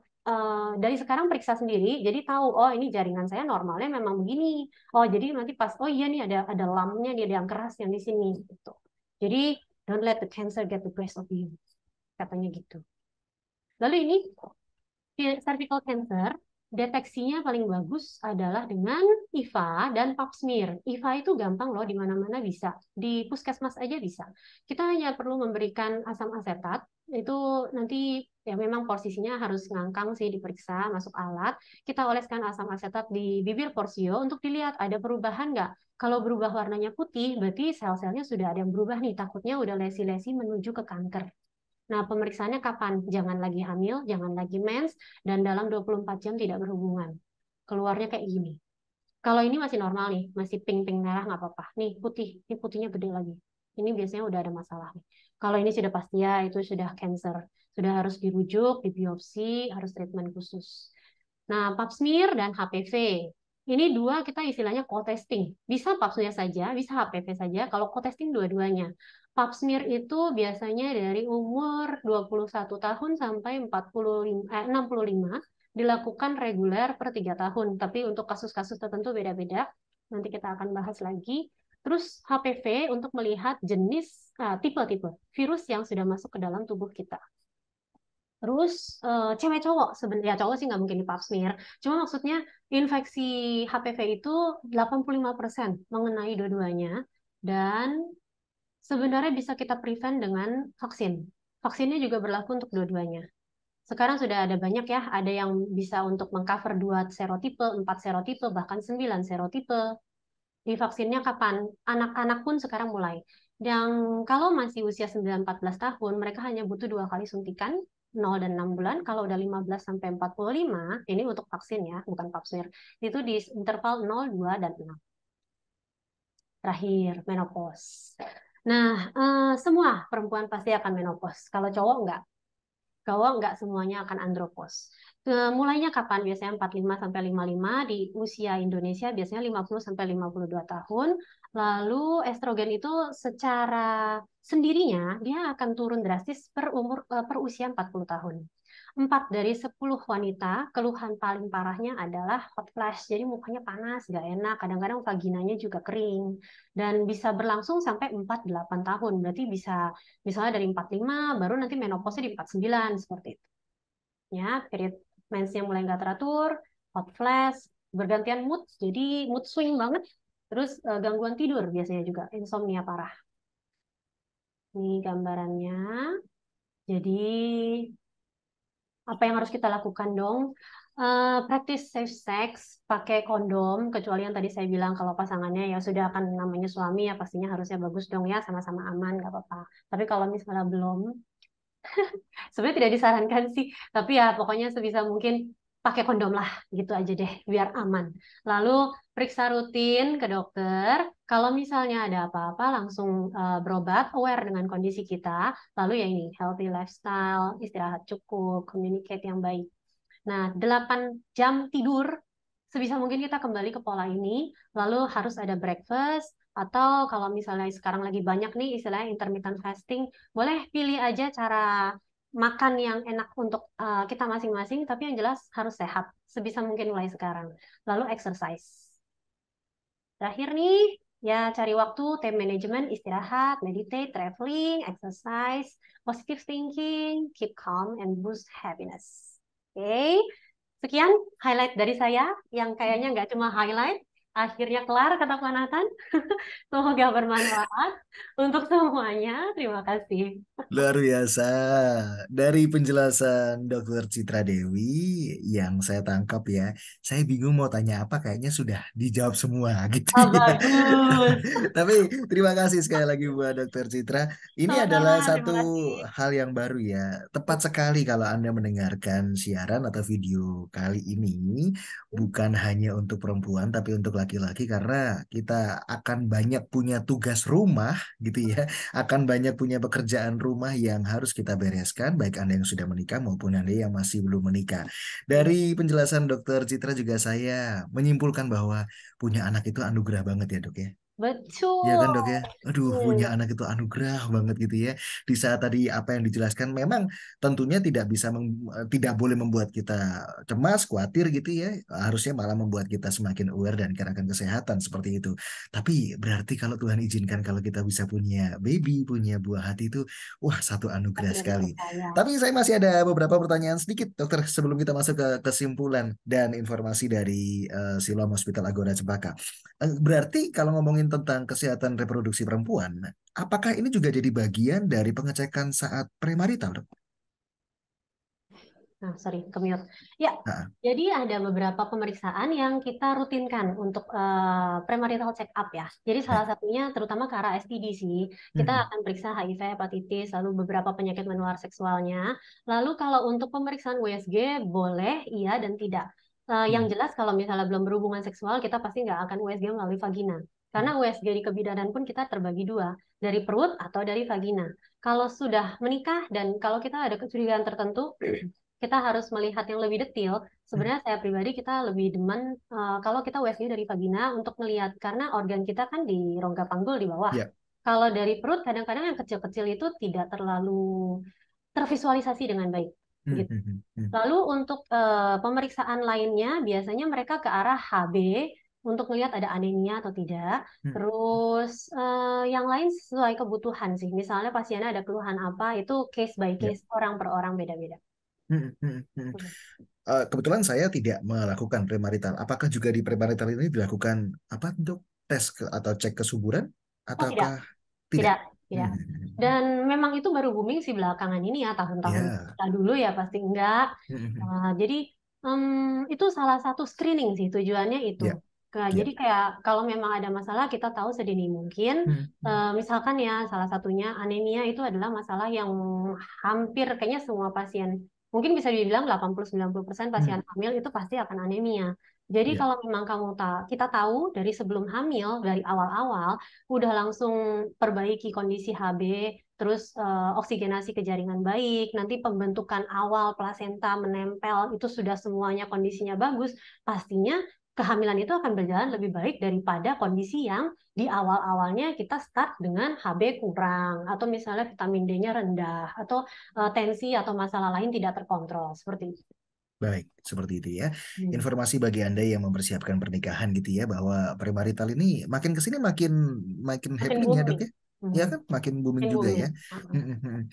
dari sekarang periksa sendiri, jadi tahu oh ini jaringan saya normalnya memang begini. Oh jadi nanti pas oh iya nih ada lampnya nih ada yang keras yang di sini gitu. Jadi don't let the cancer get the best of you, katanya gitu. Lalu ini cervical cancer, deteksinya paling bagus adalah dengan IVA dan pap smear. IVA itu gampang loh, di mana-mana bisa. Di puskesmas aja bisa. Kita hanya perlu memberikan asam asetat, itu nanti ya memang posisinya harus ngangkang sih diperiksa, masuk alat. Kita oleskan asam asetat di bibir porsio untuk dilihat ada perubahan nggak. Kalau berubah warnanya putih, berarti sel-selnya sudah ada yang berubah nih, takutnya udah lesi-lesi menuju ke kanker. Nah, pemeriksaannya kapan? Jangan lagi hamil, jangan lagi mens, dan dalam 24 jam tidak berhubungan. keluarnya kayak gini. Kalau ini masih normal nih, masih pink-pink merah nggak apa-apa. Nih putih, ini putihnya gede lagi. Ini biasanya udah ada masalah nih. Kalau ini sudah pasti ya, itu sudah cancer. Sudah harus dirujuk, dibiopsi, harus treatment khusus. Nah, pap smear dan HPV. Ini dua kita istilahnya co-testing. Bisa pap smear saja, bisa HPV saja. Kalau co-testing dua-duanya. Pap smear itu biasanya dari umur 21 tahun sampai 65, dilakukan reguler per 3 tahun. Tapi untuk kasus-kasus tertentu beda-beda. Nanti kita akan bahas lagi. Terus HPV untuk melihat jenis, tipe-tipe virus yang sudah masuk ke dalam tubuh kita. Terus cewek cowok sebenarnya cowok sih nggak mungkin di pap smear. Cuma maksudnya infeksi HPV itu 85% mengenai dua-duanya dan sebenarnya bisa kita prevent dengan vaksin. Vaksinnya juga berlaku untuk dua-duanya. Sekarang sudah ada banyak ya, ada yang bisa untuk mengcover 2 serotipe, 4 serotipe, bahkan 9 serotipe. Di vaksinnya kapan? Anak-anak pun sekarang mulai. Yang kalau masih usia 9-14 tahun, mereka hanya butuh 2 kali suntikan, 0 dan 6 bulan. Kalau udah 15 sampai 45, ini untuk vaksin ya, bukan pap smear. Itu di interval 0, 2, dan 6. Terakhir, menopause. Nah, semua perempuan pasti akan menopause. Kalau cowok enggak. Cowok nggak semuanya akan andropos. Mulainya kapan? Biasanya 45 sampai 55 di usia Indonesia biasanya 50 sampai 52 tahun. Lalu estrogen itu secara sendirinya dia akan turun drastis per usia 40 tahun. 4 dari 10 wanita keluhan paling parahnya adalah hot flash. Jadi mukanya panas, nggak enak, kadang-kadang vaginanya juga kering dan bisa berlangsung sampai 48 tahun. Berarti bisa misalnya dari 45 baru nanti menopause di 49 seperti itu. Ya, period mensnya mulai nggak teratur, hot flash, bergantian mood, jadi mood swing banget. Terus gangguan tidur biasanya juga, insomnia parah. Ini gambarannya. Jadi apa yang harus kita lakukan dong? Practice safe sex, pakai kondom, kecuali yang tadi saya bilang kalau pasangannya ya sudah akan namanya suami ya pastinya harusnya bagus dong ya, sama-sama aman, nggak apa-apa. Tapi kalau misalnya belum, sebenarnya tidak disarankan sih, tapi ya pokoknya sebisa mungkin pakai kondom lah, gitu aja deh, biar aman. Lalu periksa rutin ke dokter, kalau misalnya ada apa-apa langsung berobat, aware dengan kondisi kita, lalu ya ini, healthy lifestyle, istirahat cukup, communicate yang baik. Nah, 8 jam tidur, sebisa mungkin kita kembali ke pola ini, lalu harus ada breakfast, atau kalau misalnya sekarang lagi banyak nih istilahnya intermittent fasting, boleh pilih aja cara makan yang enak untuk kita masing-masing, tapi yang jelas harus sehat, sebisa mungkin mulai sekarang. Lalu exercise. Terakhir nih, ya cari waktu, time management, istirahat, meditate, traveling, exercise, positive thinking, keep calm, and boost happiness. Oke, sekian highlight dari saya yang kayaknya nggak cuma highlight, akhirnya kelar kata Pak Nathan. Semoga bermanfaat untuk semuanya. Terima kasih. Luar biasa. Dari penjelasan Dokter Citra Dewi yang saya tangkap ya, saya bingung mau tanya apa, kayaknya sudah dijawab semua gitu Oh, ya. bagus. Tapi terima kasih sekali lagi buat Dokter Citra. Ini Sama-sama, adalah terima satu kasih. hal yang baru ya. Tepat sekali kalau Anda mendengarkan siaran atau video kali ini bukan hanya untuk perempuan tapi untuk laki-laki, karena kita akan banyak punya tugas rumah gitu ya, akan banyak punya pekerjaan rumah yang harus kita bereskan, baik Anda yang sudah menikah maupun Anda yang masih belum menikah. Iya, Dari penjelasan Dokter Citra juga saya menyimpulkan bahwa punya anak itu anugerah banget ya dok ya. Ya betul. kan dok ya, aduh punya Hmm. anak itu anugerah banget gitu ya. Di saat tadi apa yang dijelaskan memang tentunya tidak bisa tidak boleh membuat kita cemas, khawatir gitu ya. Harusnya malah membuat kita semakin aware dan akan kesehatan seperti itu. Tapi berarti kalau Tuhan izinkan kalau kita bisa punya baby, punya buah hati itu, wah satu Kita anugerah sudah sekali. dipercaya. Tapi saya masih ada beberapa pertanyaan sedikit dokter sebelum kita masuk ke kesimpulan dan informasi dari Siloam Hospital Agora Cempaka. Berarti kalau ngomongin tentang kesehatan reproduksi perempuan, apakah ini juga jadi bagian dari pengecekan saat premarital, dok? Nah, sorry, kemute. Ya, Nah, jadi ada beberapa pemeriksaan yang kita rutinkan untuk premarital check up ya. Jadi salah baik. satunya terutama ke arah STD sih. Kita Mhm. akan periksa HIV, hepatitis, lalu beberapa penyakit menular seksualnya. Lalu kalau untuk pemeriksaan USG boleh, iya dan tidak. Yang Hmm. jelas kalau misalnya belum berhubungan seksual, kita pasti nggak akan USG melalui vagina. Karena USG di kebidanan pun kita terbagi dua, dari perut atau dari vagina. Kalau sudah menikah dan kalau kita ada kecurigaan tertentu, kita harus melihat yang lebih detail. Hmm. Sebenarnya saya pribadi kita lebih demen kalau kita USG dari vagina untuk melihat karena organ kita kan di rongga panggul di bawah. Ya. Kalau dari perut kadang-kadang yang kecil-kecil itu tidak terlalu tervisualisasi dengan baik. Hmm. Gitu. Hmm. Hmm. Hmm. Lalu untuk pemeriksaan lainnya biasanya mereka ke arah HB untuk melihat ada anemia atau tidak. Hmm. Terus yang lain sesuai kebutuhan sih. Misalnya pasiennya ada keluhan apa itu case by Ya. case orang per orang beda-beda. Hmm. Hmm. Hmm. Kebetulan saya tidak melakukan premarital. Apakah juga di premarital ini dilakukan apa untuk tes atau cek kesuburan Oh tidak, ataukah tidak? tidak, tidak. Hmm. Dan memang itu baru booming sih belakangan ini ya tahun-tahun Ya. kita dulu ya pasti enggak. Hmm. Jadi itu salah satu screening sih tujuannya itu. Ya. Jadi Ya. kayak kalau memang ada masalah kita tahu sedini mungkin. Hmm. Misalkan ya salah satunya anemia itu adalah masalah yang hampir kayaknya semua pasien mungkin bisa dibilang 80-90% Hmm. pasien hamil itu pasti akan anemia. Jadi Ya. kalau memang kita tahu dari sebelum hamil dari awal-awal udah langsung perbaiki kondisi HB, terus oksigenasi ke jaringan baik, nanti pembentukan awal plasenta menempel itu sudah semuanya kondisinya bagus, pastinya kehamilan itu akan berjalan lebih baik daripada kondisi yang di awal-awalnya kita start dengan HB kurang, atau misalnya vitamin D-nya rendah, atau tensi atau masalah lain tidak terkontrol, seperti itu. Baik, seperti itu ya. Hmm. Informasi bagi Anda yang mempersiapkan pernikahan gitu ya, bahwa premarital ini makin ke sini makin makin Makin happening ya, Dok booming. ya. Ya Hmm. kan, makin booming Makin juga ya. booming.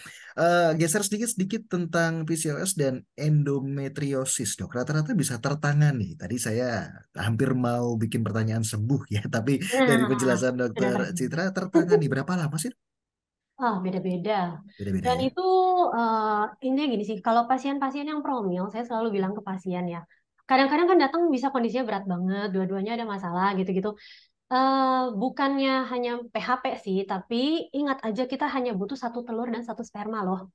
Geser sedikit-sedikit tentang PCOS dan endometriosis, Dok. Rata-rata bisa tertangani. Tadi saya hampir mau bikin pertanyaan sembuh ya, tapi dari penjelasan Sudah Dokter pasti. Citra, tertangani berapa lama sih? Oh, beda-beda. Beda-beda Dan ya. itu intinya gini sih, kalau pasien-pasien yang promil, saya selalu bilang ke pasien ya, kadang-kadang kan datang bisa kondisinya berat banget, dua-duanya ada masalah gitu-gitu. Bukannya hanya PHP sih, tapi ingat aja kita hanya butuh satu telur dan satu sperma loh.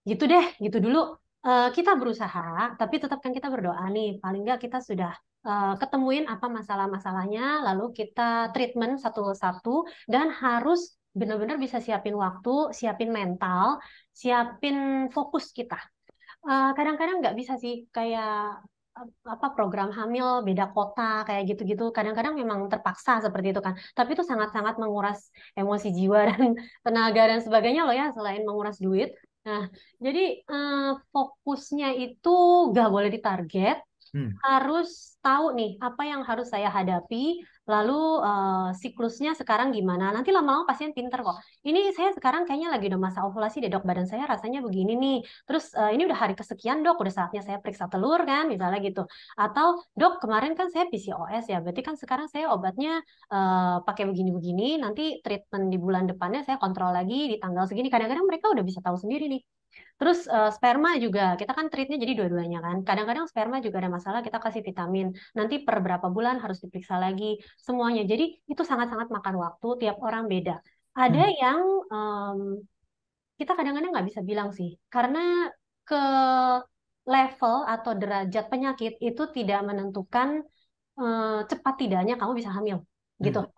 Gitu deh, gitu dulu. Kita berusaha, tapi tetap kan kita berdoa nih. Paling nggak kita sudah ketemuin apa masalah-masalahnya, lalu kita treatment satu-satu, dan harus benar-benar bisa siapin waktu, siapin mental, siapin fokus kita. Kadang-kadang nggak bisa sih kayak apa program hamil beda kota kayak gitu-gitu. Kadang-kadang memang terpaksa seperti itu kan. Tapi itu sangat-sangat menguras emosi jiwa dan tenaga dan sebagainya loh ya, selain menguras duit. Nah, jadi fokusnya itu nggak boleh ditarget, Hmm. harus tahu nih apa yang harus saya hadapi, lalu siklusnya sekarang gimana. Nanti lama-lama pasien pinter kok. Ini saya sekarang kayaknya lagi udah masa ovulasi deh dok, badan saya rasanya begini nih. Terus ini udah hari kesekian dok, udah saatnya saya periksa telur kan, misalnya gitu. Atau dok kemarin kan saya PCOS ya, berarti kan sekarang saya obatnya pakai begini-begini, nanti treatment di bulan depannya saya kontrol lagi di tanggal segini. Kadang-kadang mereka udah bisa tahu sendiri nih. Terus sperma juga, kita kan treatnya jadi dua-duanya kan. Kadang-kadang sperma juga ada masalah, kita kasih vitamin. Nanti per berapa bulan harus diperiksa lagi semuanya. Jadi itu sangat-sangat makan waktu, tiap orang beda. Ada Hmm. yang em, kita kadang-kadang nggak bisa bilang sih, karena ke level atau derajat penyakit itu tidak menentukan cepat tidaknya kamu bisa hamil, gitu. Hmm.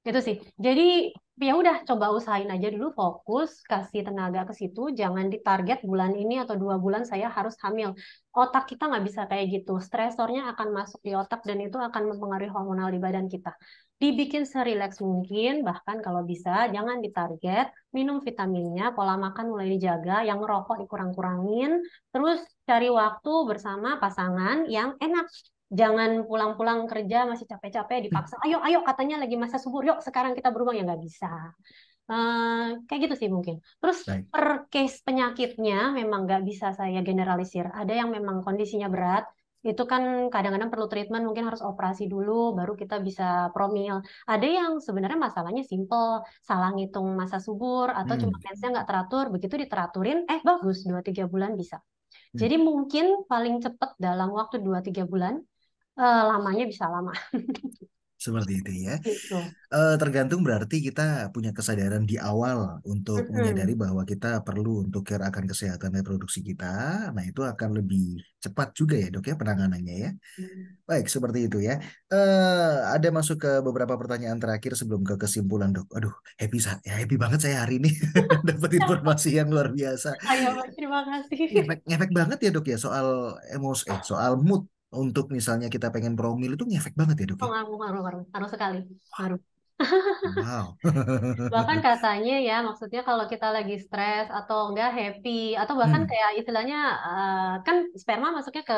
Gitu sih. Jadi ya udah coba usahain aja dulu fokus, kasih tenaga ke situ, jangan ditarget bulan ini atau 2 bulan saya harus hamil. Otak kita nggak bisa kayak gitu. Stresornya akan masuk di otak dan itu akan mempengaruhi hormonal di badan kita. Dibikin serileks mungkin, bahkan kalau bisa jangan ditarget, minum vitaminnya, pola makan mulai dijaga, yang ngerokok dikurang-kurangin, terus cari waktu bersama pasangan yang enak. Jangan pulang-pulang kerja masih capek-capek Hmm. dipaksa. Ayo, ayo katanya lagi masa subur. Yuk sekarang kita berubah ya nggak bisa. Kayak gitu sih mungkin. Terus Baik. per case penyakitnya memang nggak bisa saya generalisir. Ada yang memang kondisinya berat. Itu kan kadang-kadang perlu treatment, mungkin harus operasi dulu, baru kita bisa promil. Ada yang sebenarnya masalahnya simple, salah ngitung masa subur, atau cuma Hmm. mensnya nggak teratur, begitu diteraturin, bagus, 2-3 bulan bisa. Hmm. Jadi mungkin paling cepat dalam waktu 2-3 bulan, lamanya bisa lama. seperti itu ya. Gitu. Tergantung berarti kita punya kesadaran di awal untuk menyadari Mm-mm. bahwa kita perlu untuk care akan kesehatan reproduksi kita. Nah, itu akan lebih cepat juga ya, Dok ya, penanganannya ya. Baik, seperti itu ya. Ada masuk ke beberapa pertanyaan terakhir sebelum ke kesimpulan, Dok. Aduh, happy banget saya hari ini dapat informasi yang luar biasa. Ayo, terima kasih. Ngefek banget ya, Dok ya, soal soal mood untuk misalnya kita pengen promil itu ngefek banget ya, Dok Oh, ya. ngaruh, ngaruh, ngaruh, ngaruh sekali, ngaruh. Wow. Bahkan katanya ya, maksudnya kalau kita lagi stres atau enggak happy, atau bahkan Hmm, kayak istilahnya, kan sperma masuknya ke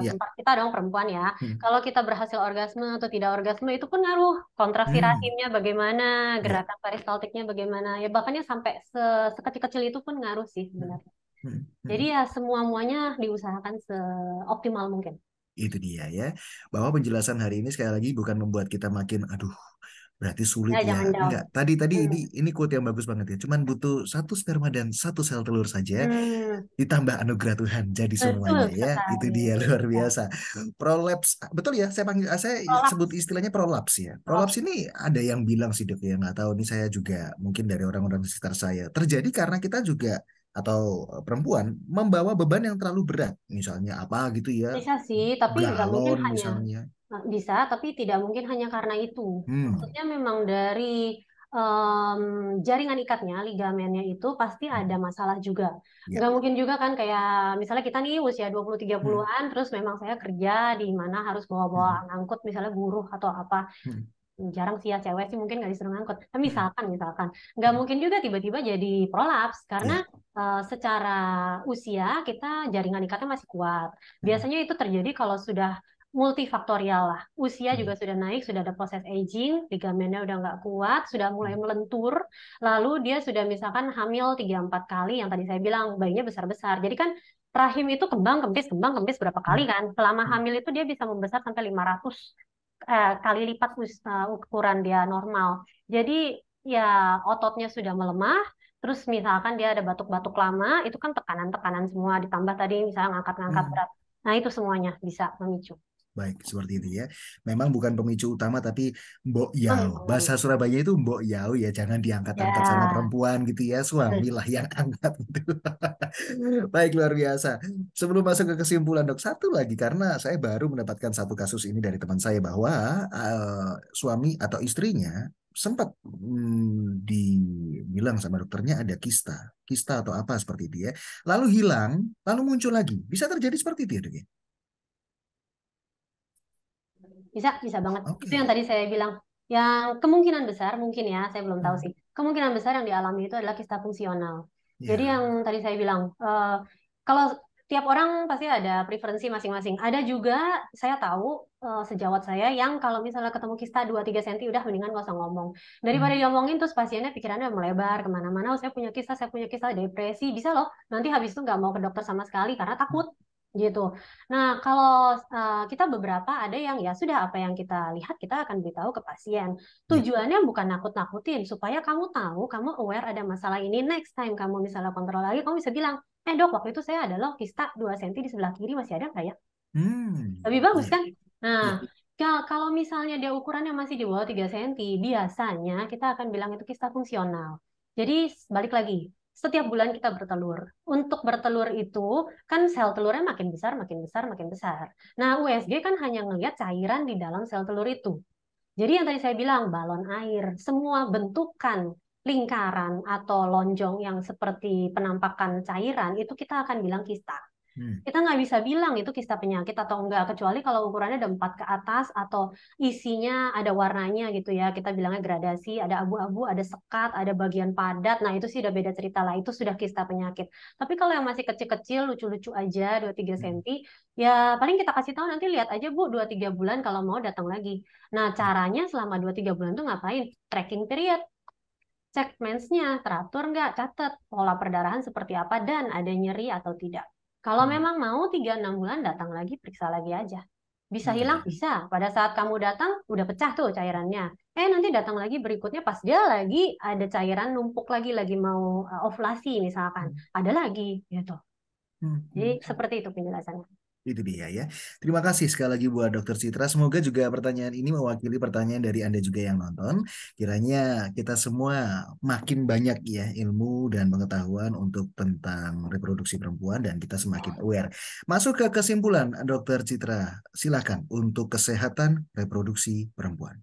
ya. tempat kita dong, perempuan ya. Hmm, Kalau kita berhasil orgasme atau tidak orgasme, itu pun ngaruh. Kontraksi hmm, rahimnya bagaimana, ya. gerakan peristaltiknya bagaimana. Ya bahkan ya sampai sekecil-kecil itu pun ngaruh sih Hmm, sebenarnya. hmm, Jadi hmm. ya semua-muanya diusahakan seoptimal mungkin. Itu dia ya. Bahwa penjelasan hari ini sekali lagi bukan membuat kita makin, aduh, berarti sulit Ya ya. jangan down. Enggak. Tadi Hmm. ini quote yang bagus banget ya. Cuman butuh satu sperma dan satu sel telur saja, Hmm. ditambah anugerah Tuhan jadi Betul semuanya ya. Itu sekali. dia luar Ya. biasa. Prolaps, betul ya. Saya sebut Prolaps. istilahnya prolaps ya. Prolaps Prolaps. ini ada yang bilang sih dok ya. Nggak tahu. Ini saya juga mungkin dari orang-orang di sekitar saya terjadi karena kita juga atau perempuan membawa beban yang terlalu berat. Misalnya apa gitu ya, Bisa sih, tapi nggak mungkin galon hanya misalnya. bisa, tapi tidak mungkin hanya karena itu. Hmm, Maksudnya memang dari em, jaringan ikatnya, ligamennya itu pasti ada hmm, masalah juga. ya, Nggak mungkin juga kan kayak misalnya kita nih usia 20 hmm, 30-an, terus memang saya kerja di mana harus bawa-bawa hmm, ngangkut misalnya buruh atau apa. hmm, Jarang sih ya cewek sih mungkin nggak disuruh ngangkut. Tapi hmm, misalkan nggak hmm, mungkin juga tiba-tiba jadi prolaps karena ya, secara usia kita jaringan ikatnya masih kuat. hmm, Biasanya itu terjadi kalau sudah multifaktorial lah. Usia juga hmm, sudah naik, sudah ada proses aging, ligamennya udah nggak kuat, sudah mulai hmm, melentur, lalu dia sudah misalkan hamil 3 4 kali yang tadi saya bilang bayinya besar-besar. Jadi kan rahim itu kembang kempis berapa kali hmm, kan? Selama hmm, hamil itu dia bisa membesar sampai 500 kali lipat ukuran dia normal. Jadi ya ototnya sudah melemah, terus misalkan dia ada batuk-batuk lama, itu kan tekanan-tekanan semua ditambah tadi misalnya ngangkat-ngangkat hmm. berat. Nah, itu semuanya bisa memicu. Baik, seperti itu ya. Memang bukan pemicu utama, tapi mbok yau. Bahasa Hmm, Surabaya itu mbok yau ya. Jangan diangkat-angkat sama ya, perempuan gitu ya. Suamilah yang angkat gitu. Baik, luar biasa. Sebelum masuk ke kesimpulan dok, satu lagi. Karena saya baru mendapatkan satu kasus ini dari teman saya bahwa suami atau istrinya sempat dibilang sama dokternya ada kista. Kista atau apa seperti itu ya. Lalu hilang, lalu muncul lagi. Bisa terjadi seperti itu ya dok ya? bisa banget. Itu yang Oke. tadi saya bilang. Yang kemungkinan besar, mungkin ya, saya belum tahu Hmm. sih. Kemungkinan besar yang dialami itu adalah kista fungsional. Jadi yang Ya. tadi saya bilang, kalau tiap orang pasti ada preferensi masing-masing. Ada juga, saya tahu sejawat saya yang kalau misalnya ketemu kista 2 3 senti, udah mendingan gak usah ngomong. Daripada Hmm. diomongin, terus pasiennya pikirannya melebar kemana-mana, oh saya punya kista, depresi, bisa loh. Nanti habis itu nggak mau ke dokter sama sekali karena takut. Gitu. Nah, kalau kita beberapa ada yang ya sudah apa yang kita lihat kita akan beritahu ke pasien. Ya. Tujuannya bukan nakut-nakutin, supaya kamu tahu, kamu aware ada masalah ini. Next time kamu misalnya kontrol lagi, kamu bisa bilang, dok, waktu itu saya ada loh kista 2 senti di sebelah kiri, masih ada nggak ya? Hmm. Lebih bagus Ya. kan? Nah, Ya. kalau misalnya dia ukurannya masih di bawah 3 senti, biasanya kita akan bilang itu kista fungsional. Jadi balik lagi, setiap bulan kita bertelur. Untuk bertelur itu kan sel telurnya makin besar, makin besar, makin besar. Nah, USG kan hanya ngelihat cairan di dalam sel telur itu. Jadi yang tadi saya bilang, balon air, semua bentukan lingkaran atau lonjong yang seperti penampakan cairan, itu kita akan bilang kista. Hmm. Kita nggak bisa bilang itu kista penyakit atau enggak, kecuali kalau ukurannya ada 4 ke atas atau isinya ada warnanya gitu ya. Kita bilangnya gradasi, ada abu-abu, ada sekat, ada bagian padat. Nah, itu sih udah beda cerita lah. Itu sudah kista penyakit. Tapi kalau yang masih kecil-kecil, lucu-lucu aja, 2 3 Hmm. senti, ya paling kita kasih tahu nanti lihat aja Bu, 2 3 bulan kalau mau datang lagi. Nah, Ya. caranya selama 2 3 bulan tuh ngapain? Tracking period. Cek mensnya, teratur nggak, catat pola perdarahan seperti apa dan ada nyeri atau tidak. Kalau Hmm. memang mau 3 6 bulan datang lagi, periksa lagi aja. Bisa hilang? Iya. Bisa. Pada saat kamu datang, udah pecah tuh cairannya. Nanti datang lagi berikutnya pas dia lagi ada cairan numpuk lagi mau ovulasi misalkan. Hmm. Ada lagi gitu. Hmm. Jadi Hmm. seperti itu penjelasannya. Itu dia ya. Terima kasih sekali lagi buat Dokter Citra. Semoga juga pertanyaan ini mewakili pertanyaan dari Anda juga yang nonton. Kiranya kita semua makin banyak ya ilmu dan pengetahuan untuk tentang reproduksi perempuan dan kita semakin aware. Masuk ke kesimpulan Dokter Citra. Silakan untuk kesehatan reproduksi perempuan.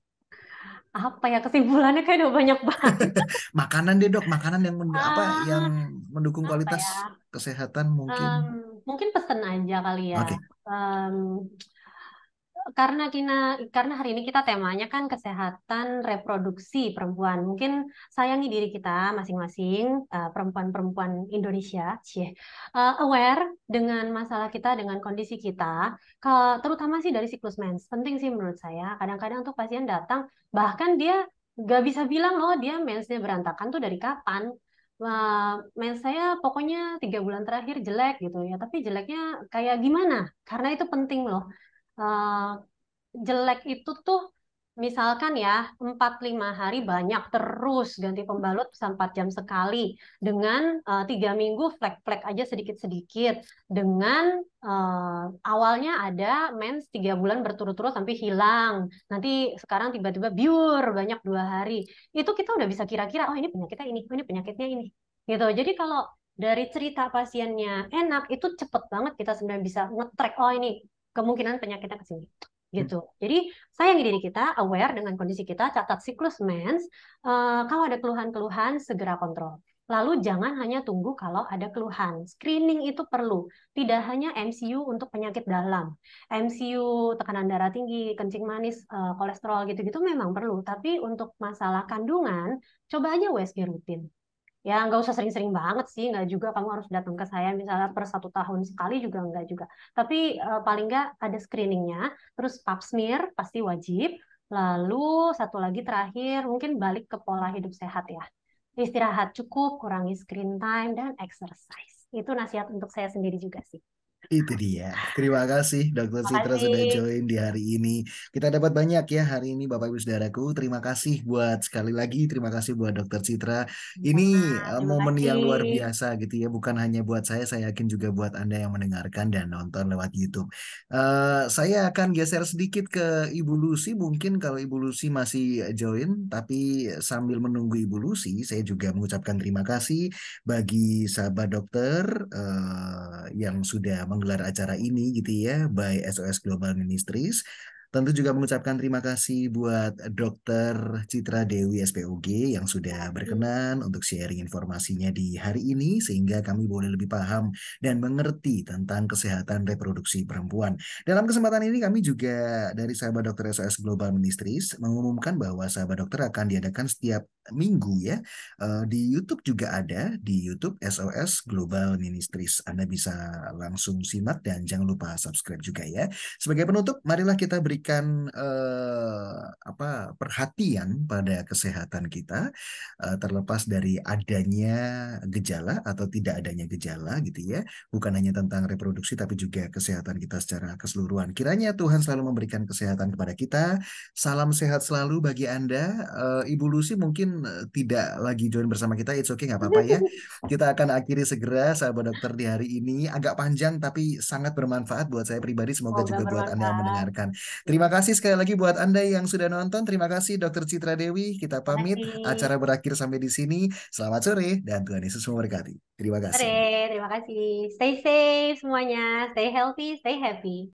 Apa ya kesimpulannya kayak udah banyak banget. Makanan deh dok, makanan yang yang Ah, mendukung apa kualitas ya? kesehatan mungkin. Em, Mungkin pesen aja kali ya. Oke. Em, karena hari ini kita temanya kan kesehatan reproduksi perempuan. Mungkin sayangi diri kita masing-masing, perempuan-perempuan Indonesia, aware dengan masalah kita, dengan kondisi kita, terutama sih dari siklus mens. Penting sih menurut saya. Kadang-kadang tuh pasien datang, bahkan dia gak bisa bilang loh dia mensnya berantakan tuh dari kapan. Mens saya pokoknya 3 bulan terakhir jelek gitu ya, tapi jeleknya kayak gimana? Karena itu penting loh. Eh, Jelek itu tuh misalkan ya 4-5 hari banyak terus ganti pembalut bisa 4 jam sekali dengan 3 minggu flek-flek aja sedikit-sedikit dengan awalnya ada mens 3 bulan berturut-turut sampai hilang, nanti sekarang tiba-tiba biur banyak 2 hari, itu kita udah bisa kira-kira oh ini penyakitnya ini, oh ini penyakitnya ini gitu. Jadi kalau dari cerita pasiennya enak itu cepet banget kita sebenarnya bisa nge-track oh ini kemungkinan penyakitnya ke sini gitu. Jadi sayangi diri kita, aware dengan kondisi kita, catat siklus mens. Kalau ada keluhan-keluhan, segera kontrol. Lalu jangan hanya tunggu kalau ada keluhan. Screening itu perlu. Tidak hanya MCU untuk penyakit dalam. MCU tekanan darah tinggi, kencing manis, kolesterol gitu-gitu memang perlu. Tapi untuk masalah kandungan, coba aja USG rutin. Ya, nggak usah sering-sering banget sih, nggak juga kamu harus datang ke saya misalnya per 1 tahun sekali juga nggak juga. Tapi paling nggak ada screeningnya, terus pap smear pasti wajib. Lalu satu lagi terakhir, mungkin balik ke pola hidup sehat ya. Istirahat cukup, kurangi screen time, dan exercise. Itu nasihat untuk saya sendiri juga sih. Itu dia. Terima kasih Dokter Citra sudah Makasih. join di hari ini. Kita dapat banyak ya hari ini Bapak Ibu Saudaraku. Terima kasih buat sekali lagi. Terima kasih buat Dokter Citra. Ini Sama, terima momen kasih. yang luar biasa gitu ya. Bukan hanya buat saya yakin juga buat Anda yang mendengarkan dan nonton lewat YouTube. Saya akan geser sedikit ke Ibu Lucy. Mungkin kalau Ibu Lucy masih join, tapi sambil menunggu Ibu Lucy, saya juga mengucapkan terima kasih bagi sahabat dokter yang sudah menggelar acara ini gitu ya, by SOS Global Ministries. Tentu juga mengucapkan terima kasih buat Dokter Citra Dewi SPOG yang sudah berkenan untuk sharing informasinya di hari ini sehingga kami boleh lebih paham dan mengerti tentang kesehatan reproduksi perempuan. Dalam kesempatan ini kami juga dari sahabat dokter SOS Global Ministries mengumumkan bahwa sahabat dokter akan diadakan setiap minggu ya. Di YouTube juga ada, di YouTube SOS Global Ministries. Anda bisa langsung simak dan jangan lupa subscribe juga ya. Sebagai penutup, marilah kita berikan perhatian pada kesehatan kita, terlepas dari adanya gejala atau tidak adanya gejala gitu ya. Bukan hanya tentang reproduksi, tapi juga kesehatan kita secara keseluruhan. Kiranya Tuhan selalu memberikan kesehatan kepada kita. Salam sehat selalu bagi Anda. Ibu Lucy mungkin tidak lagi join bersama kita, it's okay, nggak apa-apa ya. Kita akan akhiri segera, sahabat dokter di hari ini. Agak panjang, tapi sangat bermanfaat buat saya pribadi. Semoga Semoga juga buat Anda yang bermanfaat. mendengarkan. Terima kasih sekali lagi buat Anda yang sudah nonton. Terima kasih Dokter Citra Dewi. Kita Terima pamit. kasih. Acara berakhir sampai di sini. Selamat sore dan Tuhan Yesus memberkati. Terima Sore, kasih. terima kasih. Stay safe semuanya. Stay healthy, stay happy.